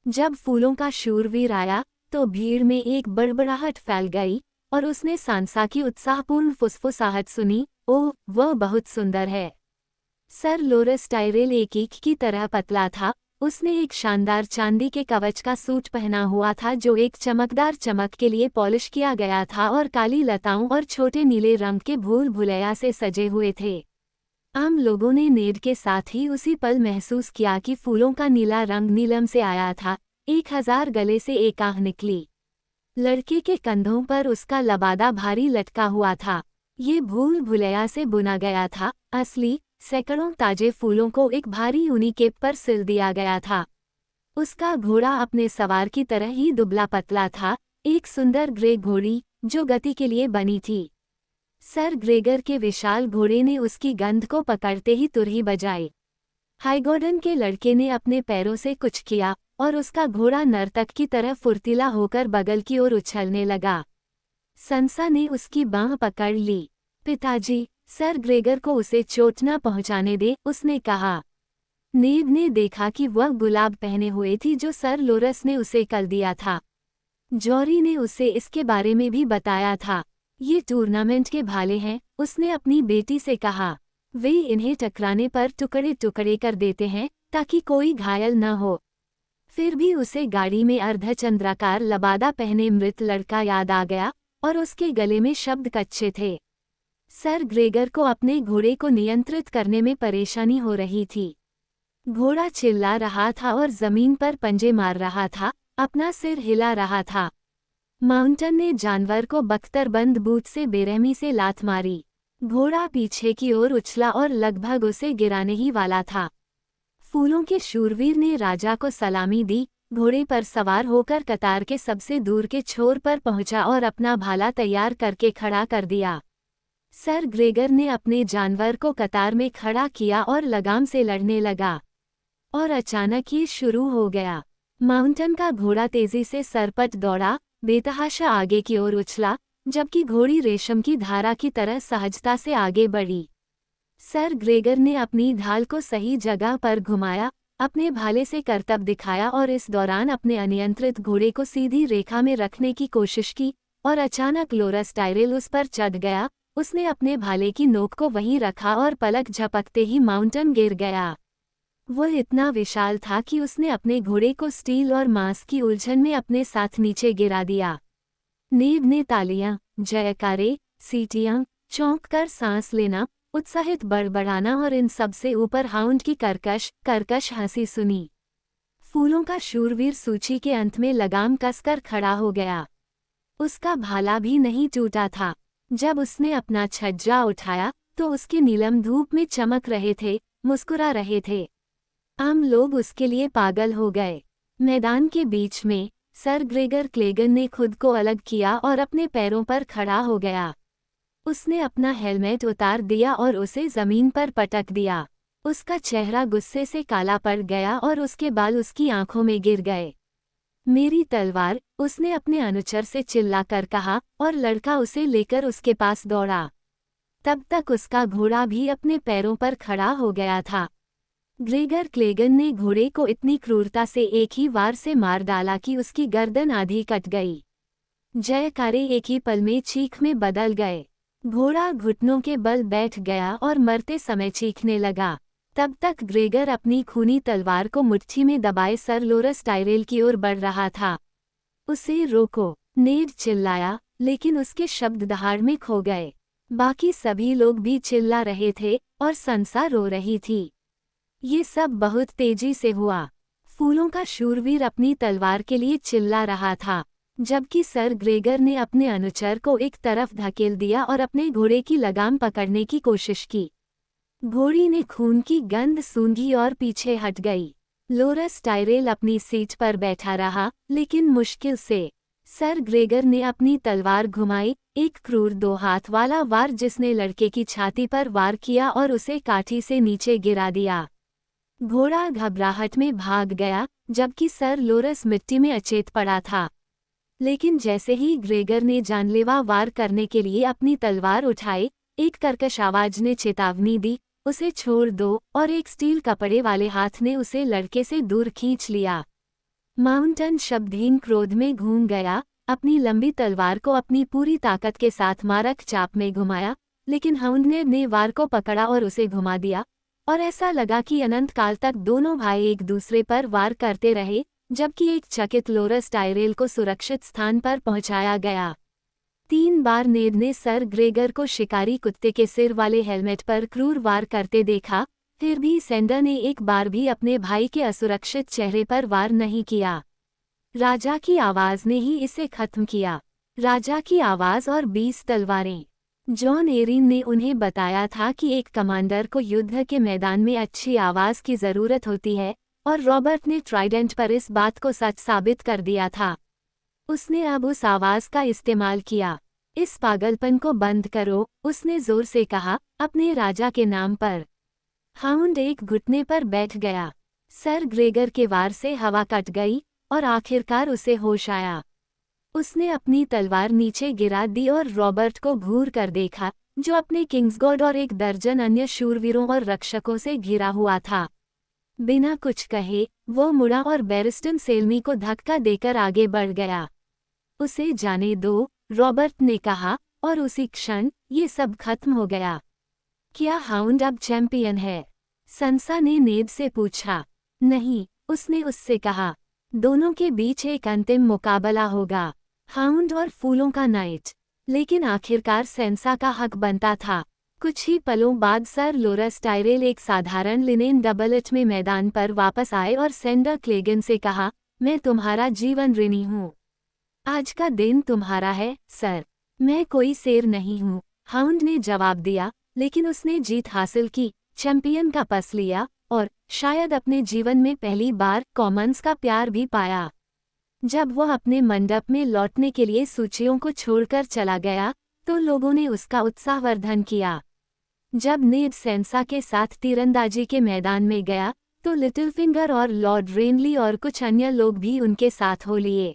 जब फूलों का शूरवीर आया तो भीड़ में एक बड़बड़ाहट फैल गई और उसने सांसा की उत्साहपूर्ण फुसफुसाहट सुनी, ओह वह बहुत सुंदर है। सर लोरस टायरेल एक ईख की तरह पतला था। उसने एक शानदार चांदी के कवच का सूट पहना हुआ था जो एक चमकदार चमक के लिए पॉलिश किया गया था और काली लताओं और छोटे नीले रंग के भूल भुलैया से सजे हुए थे। आम लोगों ने नेड के साथ ही उसी पल महसूस किया कि फूलों का नीला रंग नीलम से आया था। 1000 गले से एक आह निकली। लड़के के कंधों पर उसका लबादा भारी लटका हुआ था। ये भूल भुलैया से बुना गया था, असली सैकड़ों ताजे फूलों को एक भारी ऊनी केप पर सिल दिया गया था। उसका घोड़ा अपने सवार की तरह ही दुबला पतला था, एक सुंदर ग्रे घोड़ी जो गति के लिए बनी थी। सर ग्रेगर के विशाल घोड़े ने उसकी गंध को पकड़ते ही तुरही बजाई। हाइगोडन के लड़के ने अपने पैरों से कुछ किया और उसका घोड़ा नर्तक की तरह फुर्तीला होकर बगल की ओर उछलने लगा। संसा ने उसकी बांह पकड़ ली। पिताजी, सर ग्रेगर को उसे चोट न पहुंचाने दे, उसने कहा। नेड ने देखा कि वह गुलाब पहने हुए थी जो सर लोरस ने उसे कल दिया था। जॉरी ने उसे इसके बारे में भी बताया था। ये टूर्नामेंट के भाले हैं, उसने अपनी बेटी से कहा। वे इन्हें टकराने पर टुकड़े टुकड़े कर देते हैं ताकि कोई घायल न हो। फिर भी उसे गाड़ी में अर्धचंद्राकार लबादा पहने मृत लड़का याद आ गया और उसके गले में शब्द कच्चे थे। सर ग्रेगर को अपने घोड़े को नियंत्रित करने में परेशानी हो रही थी। घोड़ा चिल्ला रहा था और जमीन पर पंजे मार रहा था, अपना सिर हिला रहा था। माउंटन ने जानवर को बख्तरबंद बूट से बेरहमी से लात मारी। घोड़ा पीछे की ओर उछला और लगभग उसे गिराने ही वाला था। फूलों के शूरवीर ने राजा को सलामी दी, घोड़े पर सवार होकर कतार के सबसे दूर के छोर पर पहुंचा और अपना भाला तैयार करके खड़ा कर दिया। सर ग्रेगर ने अपने जानवर को कतार में खड़ा किया और लगाम से लड़ने लगा। और अचानक ये शुरू हो गया। माउंटन का घोड़ा तेजी से सरपट दौड़ा, बेतहाशा आगे की ओर उछला, जबकि घोड़ी रेशम की धारा की तरह सहजता से आगे बढ़ी। सर ग्रेगर ने अपनी ढाल को सही जगह पर घुमाया, अपने भाले से करतब दिखाया और इस दौरान अपने अनियंत्रित घोड़े को सीधी रेखा में रखने की कोशिश की और अचानक लोरस टायरेल उस पर चढ़ गया। उसने अपने भाले की नोक को वहीं रखा और पलक झपकते ही माउंटन गिर गया। वह इतना विशाल था कि उसने अपने घोड़े को स्टील और मांस की उलझन में अपने साथ नीचे गिरा दिया। नेड ने तालियां, जयकारे, सीटियां, चौंक कर सांस लेना, उत्साहित बड़बड़ाना और इन सब से ऊपर हाउंड की कर्कश हंसी सुनी। फूलों का शूरवीर सूची के अंत में लगाम कसकर खड़ा हो गया। उसका भाला भी नहीं टूटा था। जब उसने अपना छज्जा उठाया तो उसके नीलम धूप में चमक रहे थे, मुस्कुरा रहे थे। आम लोग उसके लिए पागल हो गए। मैदान के बीच में सर ग्रेगर क्लेगन ने खुद को अलग किया और अपने पैरों पर खड़ा हो गया। उसने अपना हेलमेट उतार दिया और उसे जमीन पर पटक दिया। उसका चेहरा गुस्से से काला पड़ गया और उसके बाल उसकी आंखों में गिर गए। मेरी तलवार, उसने अपने अनुचर से चिल्लाकर कहा और लड़का उसे लेकर उसके पास दौड़ा। तब तक उसका घोड़ा भी अपने पैरों पर खड़ा हो गया था। ग्रेगर क्लेगन ने घोड़े को इतनी क्रूरता से एक ही वार से मार डाला कि उसकी गर्दन आधी कट गई। जयकारे एक ही पल में चीख में बदल गए। घोड़ा घुटनों के बल बैठ गया और मरते समय चीखने लगा। तब तक ग्रेगर अपनी खूनी तलवार को मुट्ठी में दबाए सर लोरस टायरेल की ओर बढ़ रहा था। उसे रोको, नेड चिल्लाया, लेकिन उसके शब्द दहाड़ में खो गए। बाकी सभी लोग भी चिल्ला रहे थे और संसा रो रही थी। ये सब बहुत तेजी से हुआ। फूलों का शूरवीर अपनी तलवार के लिए चिल्ला रहा था, जबकि सर ग्रेगर ने अपने अनुचर को एक तरफ धकेल दिया और अपने घोड़े की लगाम पकड़ने की कोशिश की। घोड़ी ने खून की गंध सूंघी और पीछे हट गई। लोरस टायरेल अपनी सीट पर बैठा रहा, लेकिन मुश्किल से। सर ग्रेगर ने अपनी तलवार घुमाई, एक क्रूर 2 हाथ वाला वार जिसने लड़के की छाती पर वार किया और उसे काठी से नीचे गिरा दिया। घोड़ा घबराहट में भाग गया, जबकि सर लोरस मिट्टी में अचेत पड़ा था। लेकिन जैसे ही ग्रेगर ने जानलेवा वार करने के लिए अपनी तलवार उठाई, एक कर्कश आवाज ने चेतावनी दी, उसे छोड़ दो, और एक स्टील कपड़े वाले हाथ ने उसे लड़के से दूर खींच लिया। माउंटन शब्दहीन क्रोध में घूम गया, अपनी लंबी तलवार को अपनी पूरी ताकत के साथ मारक चाप में घुमाया, लेकिन हाउंड ने वार को पकड़ा और उसे घुमा दिया, और ऐसा लगा कि अनंत काल तक दोनों भाई एक दूसरे पर वार करते रहे, जबकि एक चकित लोरस टायरेल को सुरक्षित स्थान पर पहुंचाया गया। 3 बार नेड ने सर ग्रेगर को शिकारी कुत्ते के सिर वाले हेलमेट पर क्रूर वार करते देखा, फिर भी सेंडर ने एक बार भी अपने भाई के असुरक्षित चेहरे पर वार नहीं किया। राजा की आवाज ने ही इसे खत्म किया। राजा की आवाज और 20 तलवारें। जॉन एरिन ने उन्हें बताया था कि एक कमांडर को युद्ध के मैदान में अच्छी आवाज की जरूरत होती है, और रॉबर्ट ने ट्राइडेंट पर इस बात को सच साबित कर दिया था। उसने अब उस आवाज का इस्तेमाल किया। इस पागलपन को बंद करो, उसने जोर से कहा, अपने राजा के नाम पर। हाउंड एक घुटने पर बैठ गया। सर ग्रेगर के वार से हवा कट गई, और आखिरकार उसे होश आया। उसने अपनी तलवार नीचे गिरा दी और रॉबर्ट को घूर कर देखा, जो अपने किंग्सगॉड और एक दर्जन अन्य शूरवीरों और रक्षकों से घिरा हुआ था। बिना कुछ कहे, वो मुड़ा और बैरिस्टन सेल्मी को धक्का देकर आगे बढ़ गया। उसे जाने दो, रॉबर्ट ने कहा, और उसी क्षण ये सब खत्म हो गया। क्या हाउंड अब चैंपियन है? संसा ने नेड से पूछा। नहीं, उसने उससे कहा। दोनों के बीच एक अंतिम मुकाबला होगा, हाउंड और फूलों का नाइट। लेकिन आखिरकार सेंसा का हक बनता था। कुछ ही पलों बाद सर लोरस टायरेल एक साधारण लिनेन डबलट में मैदान पर वापस आए और सेंडर क्लेगन से कहा, मैं तुम्हारा जीवन ऋणी हूँ। आज का दिन तुम्हारा है, सर। मैं कोई शेर नहीं हूँ, हाउंड ने जवाब दिया, लेकिन उसने जीत हासिल की, चैंपियन का पस लिया, और शायद अपने जीवन में पहली बार कॉमन्स का प्यार भी पाया। जब वह अपने मंडप में लौटने के लिए सूचियों को छोड़कर चला गया, तो लोगों ने उसका उत्साहवर्धन किया। जब नेड सेंसा के साथ तीरंदाजी के मैदान में गया, तो लिटिल फिंगर और लॉर्ड रेनली और कुछ अन्य लोग भी उनके साथ हो लिए।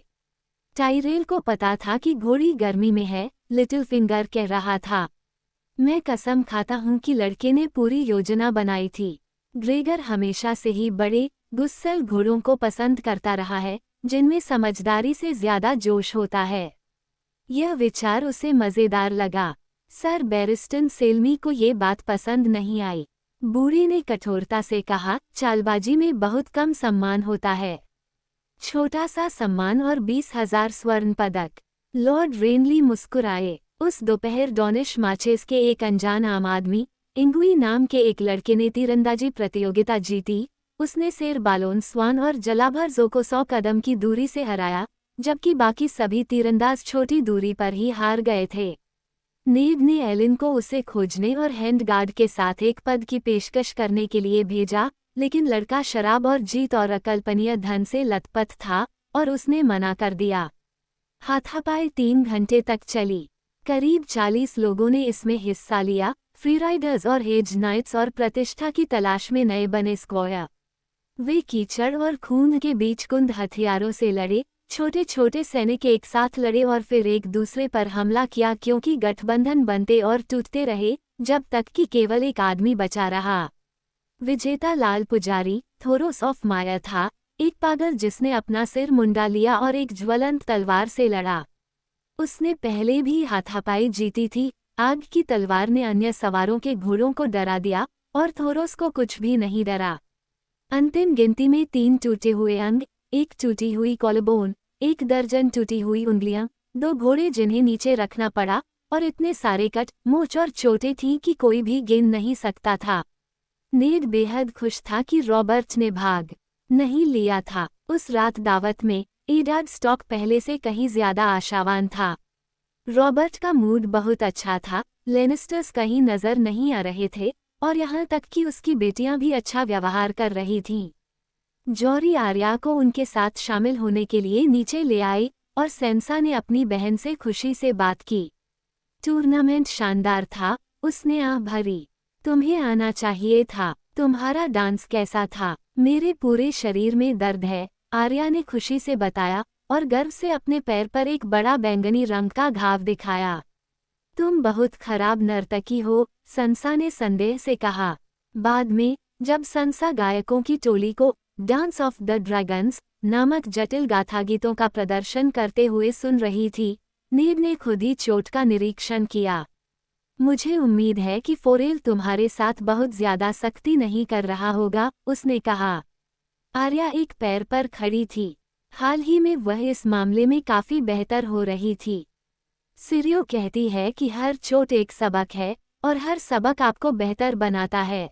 टायरेल को पता था कि घोड़ी गर्मी में है, लिटिल फिंगर कह रहा था। मैं कसम खाता हूँ कि लड़के ने पूरी योजना बनाई थी। ग्रेगर हमेशा से ही बड़े, गुस्सैल घोड़ों को पसंद करता रहा है, जिनमें समझदारी से ज्यादा जोश होता है। यह विचार उसे मजेदार लगा। सर बैरिस्टन सेल्मी को ये बात पसंद नहीं आई। बूढ़े ने कठोरता से कहा, चालबाजी में बहुत कम सम्मान होता है। छोटा सा सम्मान और 20,000 स्वर्ण पदक। लॉर्ड रेनली मुस्कुराए। उस दोपहर डॉनिश माचेस के एक अनजान आम आदमी, इंगुई नाम के एक लड़के ने तीरंदाजी प्रतियोगिता जीती। उसने शेर बालोन स्वान और जलाभर को 100 कदम की दूरी से हराया, जबकि बाकी सभी तीरंदाज छोटी दूरी पर ही हार गए थे। नेड ने एलिन को उसे खोजने और हैंड गार्ड के साथ एक पद की पेशकश करने के लिए भेजा, लेकिन लड़का शराब और जीत और अकल्पनीय धन से लथपथ था, और उसने मना कर दिया। हाथापाई 3 घंटे तक चली। करीब 40 लोगों ने इसमें हिस्सा लिया, फ्रीराइडर्स और हेज नाइट्स और प्रतिष्ठा की तलाश में नए बने स्क्वायर। वे कीचड़ और खून के बीच कुंद हथियारों से लड़े। छोटे छोटे सैनिक एक साथ लड़े और फिर एक दूसरे पर हमला किया, क्योंकि गठबंधन बनते और टूटते रहे, जब तक कि केवल एक आदमी बचा रहा। विजेता लाल पुजारी, थोरोस ऑफ मायर था, एक पागल जिसने अपना सिर मुंडा लिया और एक ज्वलंत तलवार से लड़ा। उसने पहले भी हाथापाई जीती थी। आग की तलवार ने अन्य सवारों के घोड़ों को डरा दिया, और थोरोस को कुछ भी नहीं डरा। अंतिम गिनती में 3 टूटे हुए अंग, एक टूटी हुई कॉलबोन, 1 दर्जन टूटी हुई उंगलियां, 2 घोड़े जिन्हें नीचे रखना पड़ा, और इतने सारे कट, मोच और चोटें थीं कि कोई भी गिन नहीं सकता था। नेड बेहद खुश था कि रॉबर्ट ने भाग नहीं लिया था। उस रात दावत में एडवर्ड स्टॉक पहले से कहीं ज्यादा आशावान था। रॉबर्ट का मूड बहुत अच्छा था, लेनिस्टर्स कहीं नजर नहीं आ रहे थे और यहाँ तक कि उसकी बेटियां भी अच्छा व्यवहार कर रही थीं। जॉरी आर्या को उनके साथ शामिल होने के लिए नीचे ले आई और सेंसा ने अपनी बहन से खुशी से बात की। टूर्नामेंट शानदार था, उसने आह भरी। तुम्हें आना चाहिए था। तुम्हारा डांस कैसा था? मेरे पूरे शरीर में दर्द है, आर्या ने खुशी से बताया और गर्व से अपने पैर पर एक बड़ा बैंगनी रंग का घाव दिखाया। तुम बहुत खराब नर्तकी हो, संसा ने संदेह से कहा। बाद में जब संसा गायकों की टोली को डांस ऑफ द ड्रैगन्स नामक जटिल गाथा गीतों का प्रदर्शन करते हुए सुन रही थी, नेड ने खुद ही चोट का निरीक्षण किया। मुझे उम्मीद है कि फोरेल तुम्हारे साथ बहुत ज्यादा सख्ती नहीं कर रहा होगा, उसने कहा। आर्या एक पैर पर खड़ी थी। हाल ही में वह इस मामले में काफी बेहतर हो रही थी। सिरियो कहती है कि हर चोट एक सबक है और हर सबक आपको बेहतर बनाता है।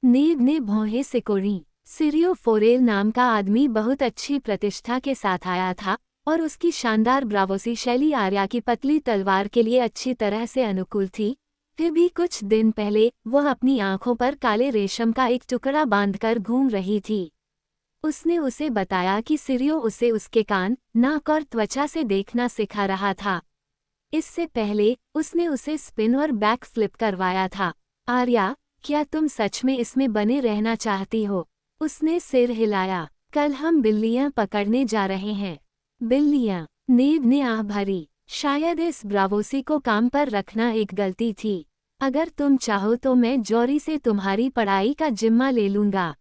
नेड ने भौहें सिकोड़ी। सिरियो फोरेल नाम का आदमी बहुत अच्छी प्रतिष्ठा के साथ आया था और उसकी शानदार ब्रावोसी शैली आर्या की पतली तलवार के लिए अच्छी तरह से अनुकूल थी। फिर भी कुछ दिन पहले वह अपनी आंखों पर काले रेशम का एक टुकड़ा बांधकर घूम रही थी। उसने उसे बताया कि सिरियो उसे उसके कान, नाक और त्वचा से देखना सिखा रहा था। इससे पहले उसने उसे स्पिन और बैक फ्लिप करवाया था। आर्या, क्या तुम सच में इसमें बने रहना चाहती हो? उसने सिर हिलाया। कल हम बिल्लियां पकड़ने जा रहे हैं। बिल्लियां? नेड ने आह भरी। शायद इस ब्रावोसी को काम पर रखना एक गलती थी। अगर तुम चाहो तो मैं जॉरी से तुम्हारी पढ़ाई का जिम्मा ले लूंगा,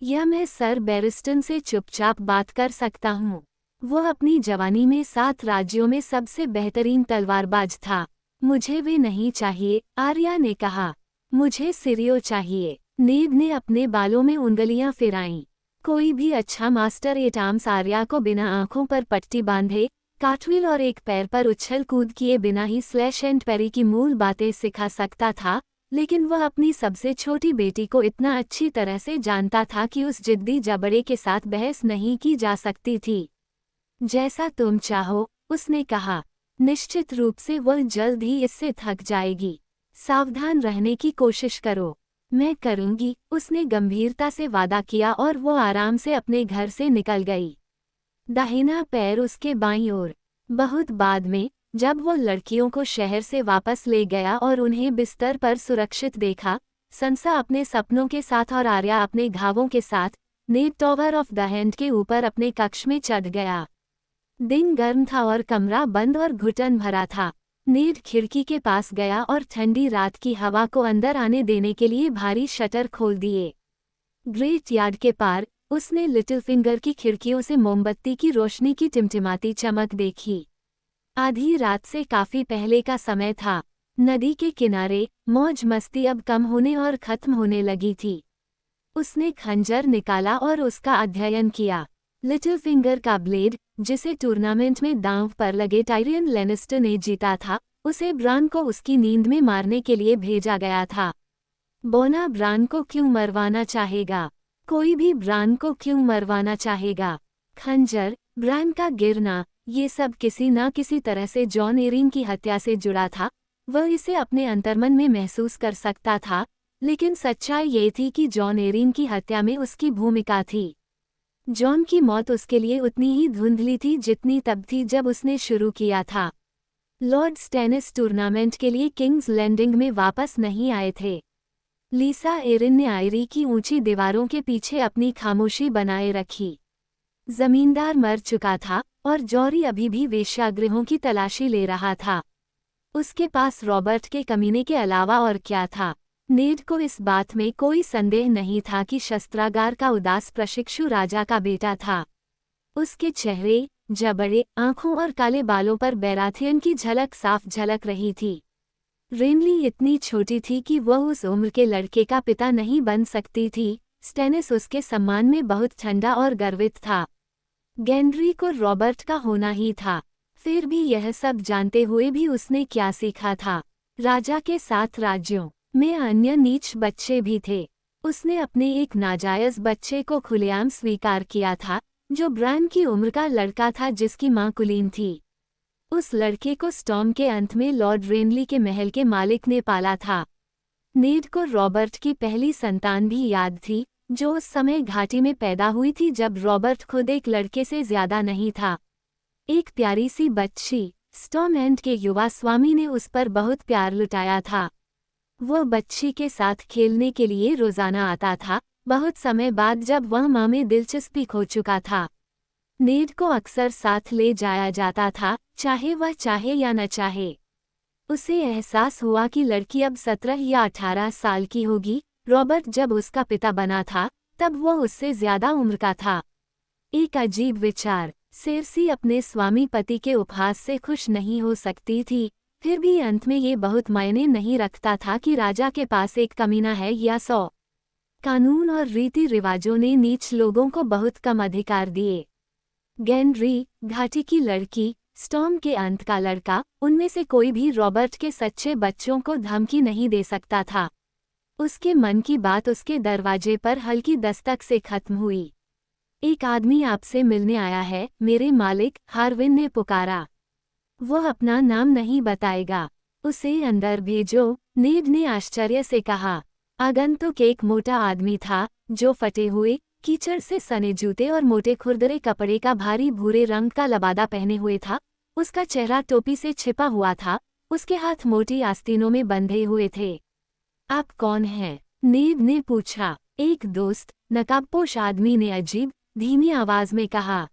या मैं सर बैरिस्टन से चुपचाप बात कर सकता हूँ। वह अपनी जवानी में 7 राज्यों में सबसे बेहतरीन तलवारबाज था। मुझे वे नहीं चाहिए, आर्या ने कहा। मुझे सिरियो चाहिए। नेड ने अपने बालों में उंगलियां फिराईं। कोई भी अच्छा मास्टर एट आर्म्स आर्या को बिना आंखों पर पट्टी बांधे, कार्टव्हील और एक पैर पर उछल कूद किए बिना ही स्लैश एंड पैरी की मूल बातें सिखा सकता था, लेकिन वह अपनी सबसे छोटी बेटी को इतना अच्छी तरह से जानता था कि उस जिद्दी जबड़े के साथ बहस नहीं की जा सकती थी। जैसा तुम चाहो, उसने कहा। निश्चित रूप से वह जल्द ही इससे थक जाएगी। सावधान रहने की कोशिश करो। मैं करूंगी, उसने गंभीरता से वादा किया और वो आराम से अपने घर से निकल गई। दाहिना पैर उसके बाईं ओर। बहुत बाद में जब वो लड़कियों को शहर से वापस ले गया और उन्हें बिस्तर पर सुरक्षित देखा, संसा अपने सपनों के साथ और आर्या अपने घावों के साथ, नेड टॉवर ऑफ द हैंड के ऊपर अपने कक्ष में चढ़ गया। दिन गर्म था और कमरा बंद और घुटन भरा था। नेड खिड़की के पास गया और ठंडी रात की हवा को अंदर आने देने के लिए भारी शटर खोल दिए। ग्रेट यार्ड के पार उसने लिटिल फिंगर की खिड़कियों से मोमबत्ती की रोशनी की टिमटिमाती चमक देखी। आधी रात से काफी पहले का समय था। नदी के किनारे मौज मस्ती अब कम होने और खत्म होने लगी थी। उसने खंजर निकाला और उसका अध्ययन किया। लिटिल फिंगर का ब्लेड, जिसे टूर्नामेंट में दांव पर लगे टायरियन लेनिस्टर ने जीता था, उसे ब्रान को उसकी नींद में मारने के लिए भेजा गया था। बोना ब्रान को क्यों मरवाना चाहेगा? कोई भी ब्रान को क्यों मरवाना चाहेगा? खंजर, ब्रान का गिरना, ये सब किसी न किसी तरह से जॉन एरिन की हत्या से जुड़ा था। वह इसे अपने अंतर्मन में महसूस कर सकता था, लेकिन सच्चाई ये थी कि जॉन एरिन की हत्या में उसकी भूमिका थी। जॉन की मौत उसके लिए उतनी ही धुंधली थी जितनी तब थी जब उसने शुरू किया था। लॉर्ड्स टेनिस टूर्नामेंट के लिए किंग्स लैंडिंग में वापस नहीं आए थे। लीसा एरिन ने आयरी की ऊंची दीवारों के पीछे अपनी खामोशी बनाए रखी। जमींदार मर चुका था और जॉरी अभी भी वेश्यागृहों की तलाशी ले रहा था। उसके पास रॉबर्ट के कमीने के अलावा और क्या था? नेड को इस बात में कोई संदेह नहीं था कि शस्त्रागार का उदास प्रशिक्षु राजा का बेटा था। उसके चेहरे, जबड़े, आंखों और काले बालों पर बैराथियन की झलक साफ झलक रही थी। रेनली इतनी छोटी थी कि वह उस उम्र के लड़के का पिता नहीं बन सकती थी। स्टेनिस उसके सम्मान में बहुत ठंडा और गर्वित था। गेंड्री को रॉबर्ट का होना ही था। फिर भी यह सब जानते हुए भी उसने क्या सीखा था? राजा के 7 राज्यों में अन्य नीच बच्चे भी थे। उसने अपने एक नाजायज बच्चे को खुलेआम स्वीकार किया था, जो ब्रायन की उम्र का लड़का था जिसकी मां कुलीन थी। उस लड़के को स्टॉर्म के अंत में लॉर्ड रेनली के महल के मालिक ने पाला था। नेड को रॉबर्ट की पहली संतान भी याद थी, जो उस समय घाटी में पैदा हुई थी जब रॉबर्ट खुद एक लड़के से ज्यादा नहीं था। एक प्यारी सी बच्ची, स्टॉर्म एंड के युवा स्वामी ने उस पर बहुत प्यार लुटाया था। वह बच्ची के साथ खेलने के लिए रोजाना आता था, बहुत समय बाद जब वह मां में दिलचस्पी खो चुका था। नेड को अक्सर साथ ले जाया जाता था, चाहे वह चाहे या न चाहे। उसे एहसास हुआ कि लड़की अब 17 या 18 साल की होगी। रॉबर्ट जब उसका पिता बना था, तब वह उससे ज्यादा उम्र का था। एक अजीब विचार, सेर्सी अपने स्वामी पति के उपहास से खुश नहीं हो सकती थी, फिर भी अंत में ये बहुत मायने नहीं रखता था कि राजा के पास एक कमीना है या 100। कानून और रीति रिवाजों ने नीच लोगों को बहुत कम अधिकार दिए। गेनरी, घाटी की लड़की, स्टॉर्म के अंत का लड़का, उनमें से कोई भी रॉबर्ट के सच्चे बच्चों को धमकी नहीं दे सकता था। उसके मन की बात उसके दरवाजे पर हल्की दस्तक से खत्म हुई। एक आदमी आपसे मिलने आया है, मेरे मालिक, हार्विन ने पुकारा। वह अपना नाम नहीं बताएगा। उसे अंदर भेजो, नेड ने आश्चर्य से कहा। आगंतुक एक मोटा आदमी था, जो फटे हुए, कीचड़ से सने जूते और मोटे खुरदरे कपड़े का भारी भूरे रंग का लबादा पहने हुए था। उसका चेहरा टोपी से छिपा हुआ था, उसके हाथ मोटी आस्तीनों में बंधे हुए थे। आप कौन हैं? नेड ने पूछा। एक दोस्त, नकाबपोश आदमी ने अजीब, धीमी आवाज में कहा।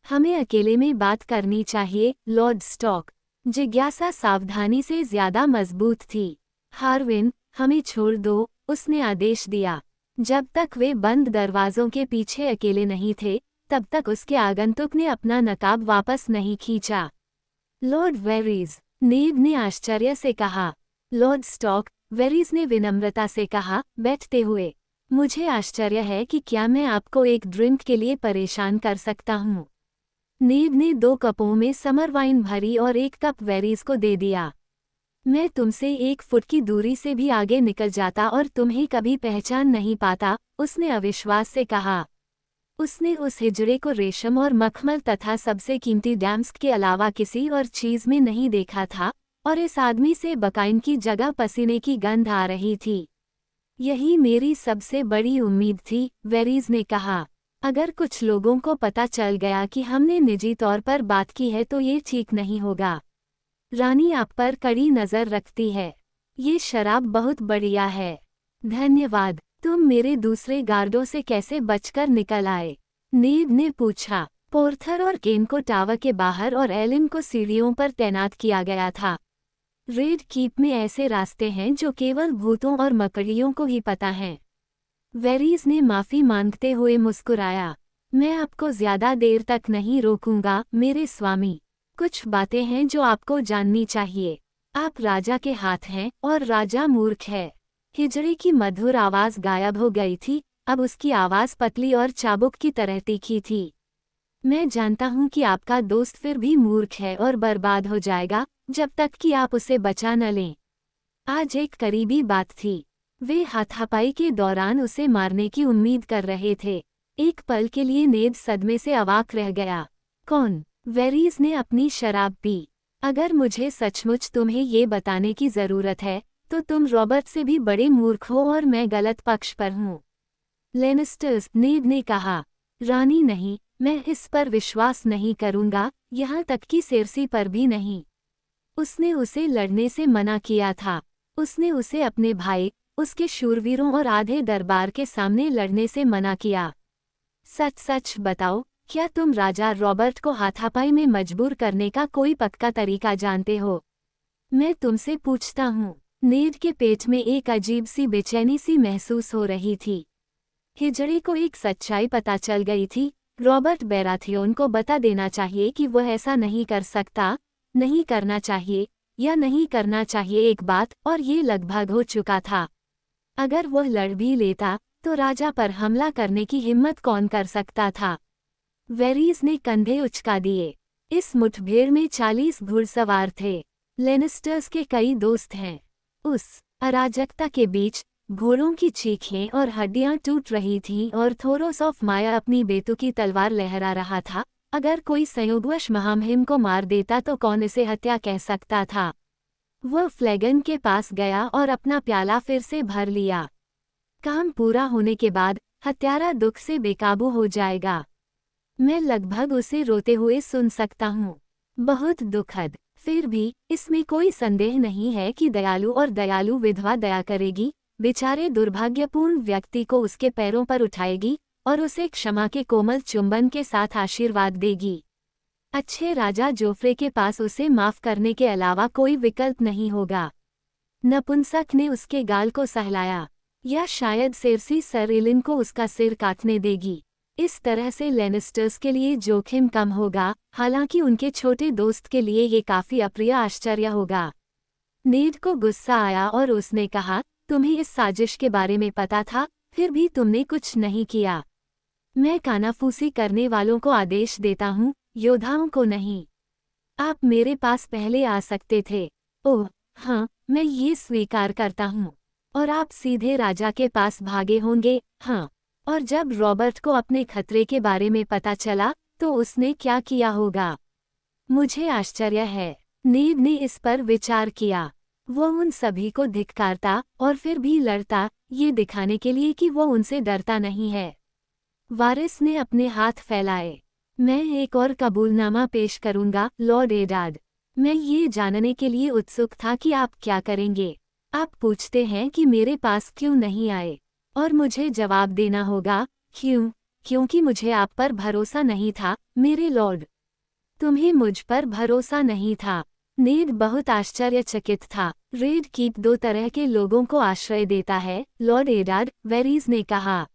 हमें अकेले में बात करनी चाहिए, लॉर्ड स्टॉक। जिज्ञासा सावधानी से ज्यादा मजबूत थी। हार्विन, हमें छोड़ दो, उसने आदेश दिया। जब तक वे बंद दरवाजों के पीछे अकेले नहीं थे, तब तक उसके आगंतुक ने अपना नकाब वापस नहीं खींचा। लॉर्ड वेरीज, नेड ने आश्चर्य से कहा। लॉर्ड स्टॉक, वेरीज ने विनम्रता से कहा, बैठते हुए। मुझे आश्चर्य है कि क्या मैं आपको एक ड्रिंक के लिए परेशान कर सकता हूँ। नेड ने 2 कपों में समर वाइन भरी और 1 कप वेरीज को दे दिया। मैं तुमसे 1 फुट की दूरी से भी आगे निकल जाता और तुम्हें कभी पहचान नहीं पाता, उसने अविश्वास से कहा। उसने उस हिजड़े को रेशम और मखमल तथा सबसे कीमती डैम्स्क के अलावा किसी और चीज में नहीं देखा था, और इस आदमी से बकाइन की जगह पसीने की गंध आ रही थी। यही मेरी सबसे बड़ी उम्मीद थी, वेरीज ने कहा। अगर कुछ लोगों को पता चल गया कि हमने निजी तौर पर बात की है तो ये ठीक नहीं होगा। रानी आप पर कड़ी नजर रखती है। ये शराब बहुत बढ़िया है। धन्यवाद। तुम मेरे दूसरे गार्डों से कैसे बचकर निकल आए? नेड ने पूछा। पोर्थर और केन को टावर के बाहर और एलिन को सीढ़ियों पर तैनात किया गया था। रेड कीप में ऐसे रास्ते हैं जो केवल भूतों और मकड़ियों को ही पता हैं। वेरीज ने माफी मांगते हुए मुस्कुराया। मैं आपको ज्यादा देर तक नहीं रोकूंगा, मेरे स्वामी। कुछ बातें हैं जो आपको जाननी चाहिए। आप राजा के हाथ हैं और राजा मूर्ख है। हिजड़े की मधुर आवाज गायब हो गई थी, अब उसकी आवाज पतली और चाबुक की तरह तीखी थी। मैं जानता हूं कि आपका दोस्त फिर भी मूर्ख है और बर्बाद हो जाएगा, जब तक कि आप उसे बचा न लें। आज एक करीबी बात थी। वे हाथापाई के दौरान उसे मारने की उम्मीद कर रहे थे। एक पल के लिए नेड सदमे से अवाक रह गया। कौन? वेरीज ने अपनी शराब पी। अगर मुझे सचमुच तुम्हें ये बताने की जरूरत है, तो तुम रॉबर्ट से भी बड़े मूर्ख हो और मैं गलत पक्ष पर हूँ। लेनिस्टर्स, नेड ने कहा। रानी नहीं, मैं इस पर विश्वास नहीं करूंगा, यहाँ तक कि सेर्सी पर भी नहीं। उसने उसे लड़ने से मना किया था। उसने उसे अपने भाई, उसके शूरवीरों और आधे दरबार के सामने लड़ने से मना किया। सच सच बताओ, क्या तुम राजा रॉबर्ट को हाथापाई में मजबूर करने का कोई पक्का तरीका जानते हो? मैं तुमसे पूछता हूँ। नेड के पेट में एक अजीब सी बेचैनी सी महसूस हो रही थी। हिजड़े को एक सच्चाई पता चल गई थी। रॉबर्ट बैराथियोन को बता देना चाहिए कि वह ऐसा नहीं कर सकता, नहीं करना चाहिए, या नहीं करना चाहिए एक बात, और ये लगभग हो चुका था। अगर वह लड़ भी लेता, तो राजा पर हमला करने की हिम्मत कौन कर सकता था? वेरीज ने कंधे उचका दिए। इस मुठभेड़ में 40 घुड़सवार थे। लेनिस्टर्स के कई दोस्त हैं। उस अराजकता के बीच घोड़ों की चीखें और हड्डियां टूट रही थीं और थोरोस ऑफ माया अपनी बेतुकी तलवार लहरा रहा था। अगर कोई संयोगवश महामहिम को मार देता तो कौन इसे हत्या कह सकता था। वह फ्लैगन के पास गया और अपना प्याला फिर से भर लिया। काम पूरा होने के बाद हत्यारा दुख से बेकाबू हो जाएगा। मैं लगभग उसे रोते हुए सुन सकता हूँ। बहुत दुखद। फिर भी इसमें कोई संदेह नहीं है कि दयालु और दयालु विधवा दया करेगी, बेचारे दुर्भाग्यपूर्ण व्यक्ति को उसके पैरों पर उठाएगी और उसे क्षमा के कोमल चुंबन के साथ आशीर्वाद देगी। अच्छे राजा जोफ्रे के पास उसे माफ करने के अलावा कोई विकल्प नहीं होगा। नपुंसक ने उसके गाल को सहलाया। या शायद सेर्सी सर एलिन को उसका सिर काटने देगी। इस तरह से लेनिस्टर्स के लिए जोखिम कम होगा, हालांकि उनके छोटे दोस्त के लिए ये काफी अप्रिय आश्चर्य होगा। नीड को गुस्सा आया और उसने कहा, तुम्हें इस साजिश के बारे में पता था, फिर भी तुमने कुछ नहीं किया। मैं कानाफूसी करने वालों को आदेश देता हूँ, योद्धाओं को नहीं। आप मेरे पास पहले आ सकते थे। ओह हाँ, मैं ये स्वीकार करता हूँ। और आप सीधे राजा के पास भागे होंगे। हाँ। और जब रॉबर्ट को अपने खतरे के बारे में पता चला तो उसने क्या किया होगा? मुझे आश्चर्य है। नीड ने इस पर विचार किया। वो उन सभी को धिक्कारता और फिर भी लड़ता, ये दिखाने के लिए कि वो उनसे डरता नहीं है। वारिस ने अपने हाथ फैलाए। मैं एक और कबूलनामा पेश करूंगा, लॉर्ड एडार्ड। मैं ये जानने के लिए उत्सुक था कि आप क्या करेंगे। आप पूछते हैं कि मेरे पास क्यों नहीं आए, और मुझे जवाब देना होगा, क्यों? क्योंकि मुझे आप पर भरोसा नहीं था, मेरे लॉर्ड। तुम्हें मुझ पर भरोसा नहीं था। नीड बहुत आश्चर्यचकित था। रेड कीप 2 तरह के लोगों को आश्रय देता है, लॉर्ड एडार्ड, वेरीज ने कहा।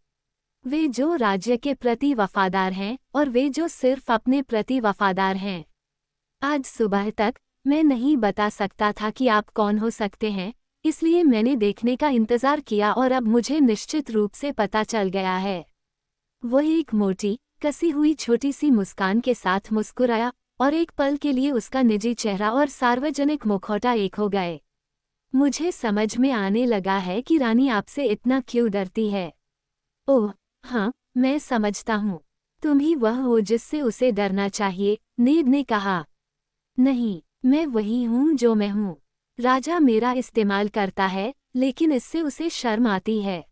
वे जो राज्य के प्रति वफादार हैं और वे जो सिर्फ अपने प्रति वफादार हैं। आज सुबह तक मैं नहीं बता सकता था कि आप कौन हो सकते हैं, इसलिए मैंने देखने का इंतजार किया और अब मुझे निश्चित रूप से पता चल गया है। वह एक मोटी, कसी हुई छोटी सी मुस्कान के साथ मुस्कुराया और एक पल के लिए उसका निजी चेहरा और सार्वजनिक मुखौटा एक हो गए। मुझे समझ में आने लगा है कि रानी आपसे इतना क्यों डरती है। ओह हाँ, मैं समझता हूँ। तुम ही वह हो जिससे उसे डरना चाहिए, नीड ने कहा। नहीं, मैं वही हूँ जो मैं हूँ। राजा मेरा इस्तेमाल करता है, लेकिन इससे उसे शर्म आती है।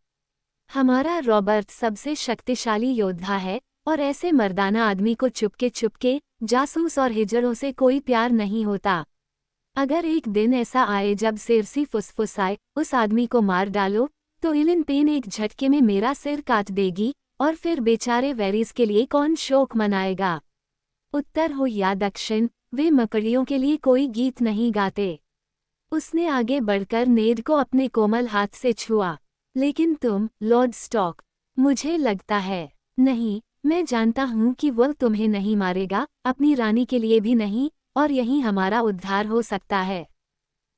हमारा रॉबर्ट सबसे शक्तिशाली योद्धा है और ऐसे मर्दाना आदमी को चुपके चुपके जासूस और हिजड़ों से कोई प्यार नहीं होता। अगर एक दिन ऐसा आए जब सेर्सी फुसफुसाए, उस आदमी को मार डालो, तो इलिन पेन एक झटके में मेरा सिर काट देगी और फिर बेचारे वेरीज के लिए कौन शोक मनाएगा। उत्तर हो या दक्षिण, वे मकड़ियों के लिए कोई गीत नहीं गाते। उसने आगे बढ़कर नेड को अपने कोमल हाथ से छुआ। लेकिन तुम, लॉर्ड स्टॉक, मुझे लगता है। नहीं, मैं जानता हूँ कि वह तुम्हें नहीं मारेगा, अपनी रानी के लिए भी नहीं, और यहीं हमारा उद्धार हो सकता है।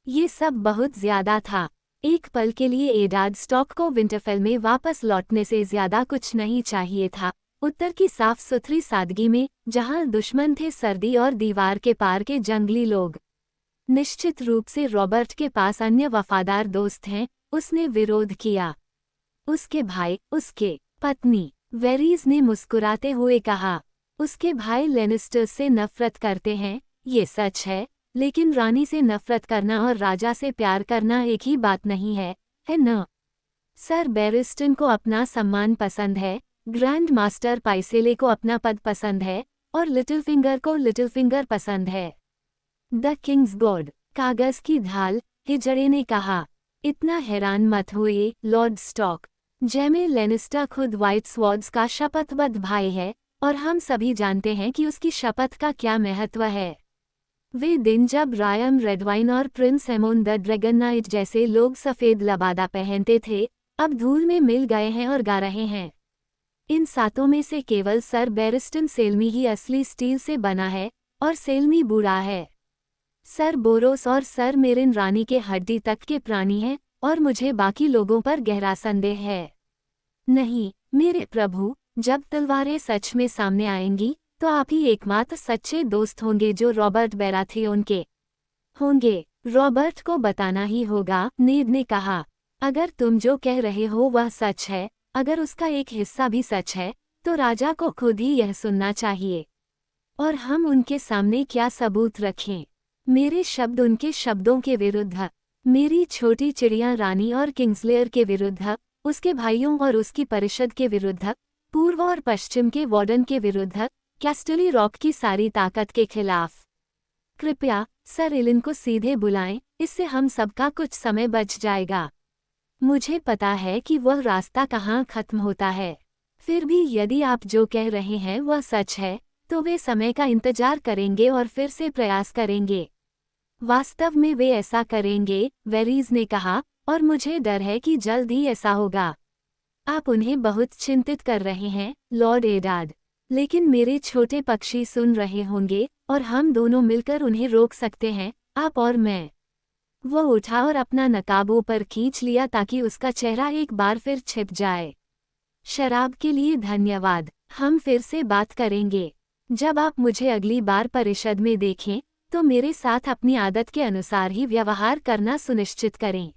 ये सब बहुत ज्यादा था। एक पल के लिए एडार्ड स्टॉक को विंटरफेल में वापस लौटने से ज्यादा कुछ नहीं चाहिए था। उत्तर की साफ सुथरी सादगी में, जहां दुश्मन थे सर्दी और दीवार के पार के जंगली लोग। निश्चित रूप से रॉबर्ट के पास अन्य वफादार दोस्त हैं, उसने विरोध किया। उसके भाई, उसके पत्नी, वेरीज ने मुस्कुराते हुए कहा। उसके भाई लेनिस्टर्स से नफरत करते हैं, ये सच है, लेकिन रानी से नफरत करना और राजा से प्यार करना एक ही बात नहीं है न? सर बैरिस्टन को अपना सम्मान पसंद है, ग्रैंड मास्टर पाइसेले को अपना पद पसंद है, और लिटिल फिंगर को लिटिल फिंगर पसंद है। द किंग्स गॉड, कागज की ढाल, हिजड़े ने कहा। इतना हैरान मत होइए, लॉर्ड स्टॉक। जैमे लेनिस्टर खुद व्हाइट स्वॉर्ड्स का शपथबद्ध भाई है, और हम सभी जानते हैं कि उसकी शपथ का क्या महत्व है। वे दिन जब रायम रेडवाइन और प्रिंस एमोन द ड्रैगन नाइट जैसे लोग सफ़ेद लबादा पहनते थे, अब धूल में मिल गए हैं और गा रहे हैं। इन सातों में से केवल सर बैरिस्टन सेल्मी ही असली स्टील से बना है, और सेल्मी बूढ़ा है। सर बोरोस और सर मेरिन रानी के हड्डी तक के प्राणी हैं, और मुझे बाकी लोगों पर गहरा संदेह है। नहीं, मेरे प्रभु, जब तलवारें सच में सामने आएंगी, तो आप ही एकमात्र सच्चे दोस्त होंगे जो रॉबर्ट बेराथियोन के होंगे। रॉबर्ट को बताना ही होगा, नेड ने कहा। अगर तुम जो कह रहे हो वह सच है, अगर उसका एक हिस्सा भी सच है, तो राजा को खुद ही यह सुनना चाहिए। और हम उनके सामने क्या सबूत रखें? मेरे शब्द उनके शब्दों के विरुद्ध, मेरी छोटी चिड़िया रानी और किंग्सलेयर के विरुद्ध, उसके भाइयों और उसकी परिषद के विरुद्ध, पूर्व और पश्चिम के वार्डन के विरुद्ध, कैस्टली रॉक की सारी ताकत के खिलाफ। कृपया सर एलन को सीधे बुलाएं, इससे हम सबका कुछ समय बच जाएगा। मुझे पता है कि वह रास्ता कहाँ खत्म होता है। फिर भी यदि आप जो कह रहे हैं वह सच है, तो वे समय का इंतजार करेंगे और फिर से प्रयास करेंगे। वास्तव में वे ऐसा करेंगे, वेरीज ने कहा, और मुझे डर है कि जल्द ही ऐसा होगा। आप उन्हें बहुत चिंतित कर रहे हैं, लॉर्ड एडार्ड, लेकिन मेरे छोटे पक्षी सुन रहे होंगे और हम दोनों मिलकर उन्हें रोक सकते हैं, आप और मैं। वह उठा और अपना नकाब ऊपर खींच लिया ताकि उसका चेहरा एक बार फिर छिप जाए। शराब के लिए धन्यवाद, हम फिर से बात करेंगे। जब आप मुझे अगली बार परिषद में देखें, तो मेरे साथ अपनी आदत के अनुसार ही व्यवहार करना सुनिश्चित करें।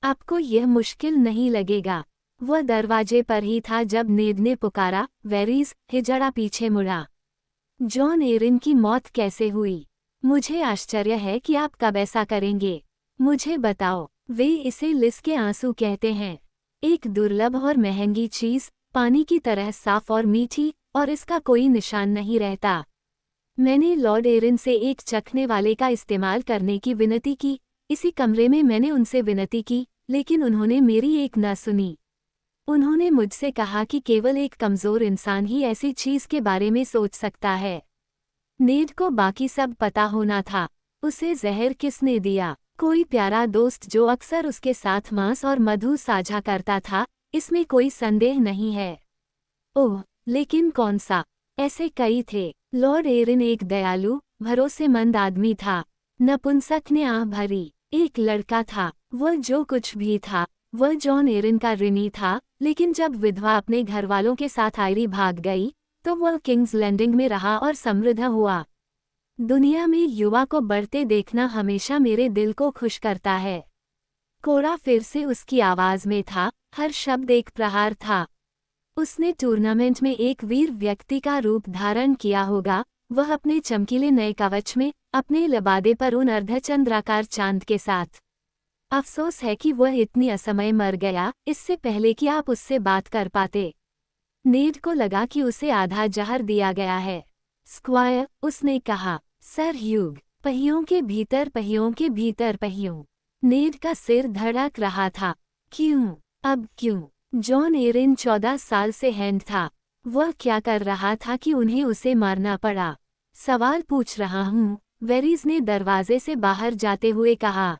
आपको यह मुश्किल नहीं लगेगा। वह दरवाजे पर ही था जब नेड ने पुकारा, वेरीज, हिजड़ा पीछे मुड़ा। जॉन एरिन की मौत कैसे हुई? मुझे आश्चर्य है कि आप कब ऐसा करेंगे। मुझे बताओ। वे इसे लिस के आंसू कहते हैं। एक दुर्लभ और महंगी चीज, पानी की तरह साफ और मीठी, और इसका कोई निशान नहीं रहता। मैंने लॉर्ड एरिन से एक चखने वाले का इस्तेमाल करने की विनती की, इसी कमरे में मैंने उनसे विनती की, लेकिन उन्होंने मेरी एक न सुनी। उन्होंने मुझसे कहा कि केवल एक कमज़ोर इंसान ही ऐसी चीज़ के बारे में सोच सकता है। नेड को बाकी सब पता होना था। उसे जहर किसने दिया? कोई प्यारा दोस्त जो अक्सर उसके साथ मांस और मधु साझा करता था, इसमें कोई संदेह नहीं है। ओह, लेकिन कौन सा? ऐसे कई थे। लॉर्ड एरिन एक दयालु, भरोसेमंद आदमी था। नपुंसक ने आह भरी। एक लड़का था। वह जो कुछ भी था, वह जॉन एरिन का ऋणी था, लेकिन जब विधवा अपने घरवालों के साथ आयरी भाग गई, तो वह किंग्स लैंडिंग में रहा और समृद्ध हुआ। दुनिया में युवा को बढ़ते देखना हमेशा मेरे दिल को खुश करता है। कोरा फिर से उसकी आवाज में था, हर शब्द एक प्रहार था। उसने टूर्नामेंट में एक वीर व्यक्ति का रूप धारण किया होगा, वह अपने चमकीले नए कवच में, अपने लबादे पर उन अर्धचंद्राकार चांद के साथ। अफसोस है कि वह इतनी असमय मर गया, इससे पहले कि आप उससे बात कर पाते। नेड को लगा कि उसे आधा जहर दिया गया है। स्क्वायर, उसने कहा, सर ह्यूग, पहियों के भीतर पहियों के भीतर पहियों। नेड का सिर धड़क रहा था। क्यों? अब क्यों? जॉन एरिन 14 साल से हैंड था। वह क्या कर रहा था कि उन्हें उसे मारना पड़ा? सवाल पूछ रहा हूँ, वेरीज ने दरवाजे से बाहर जाते हुए कहा।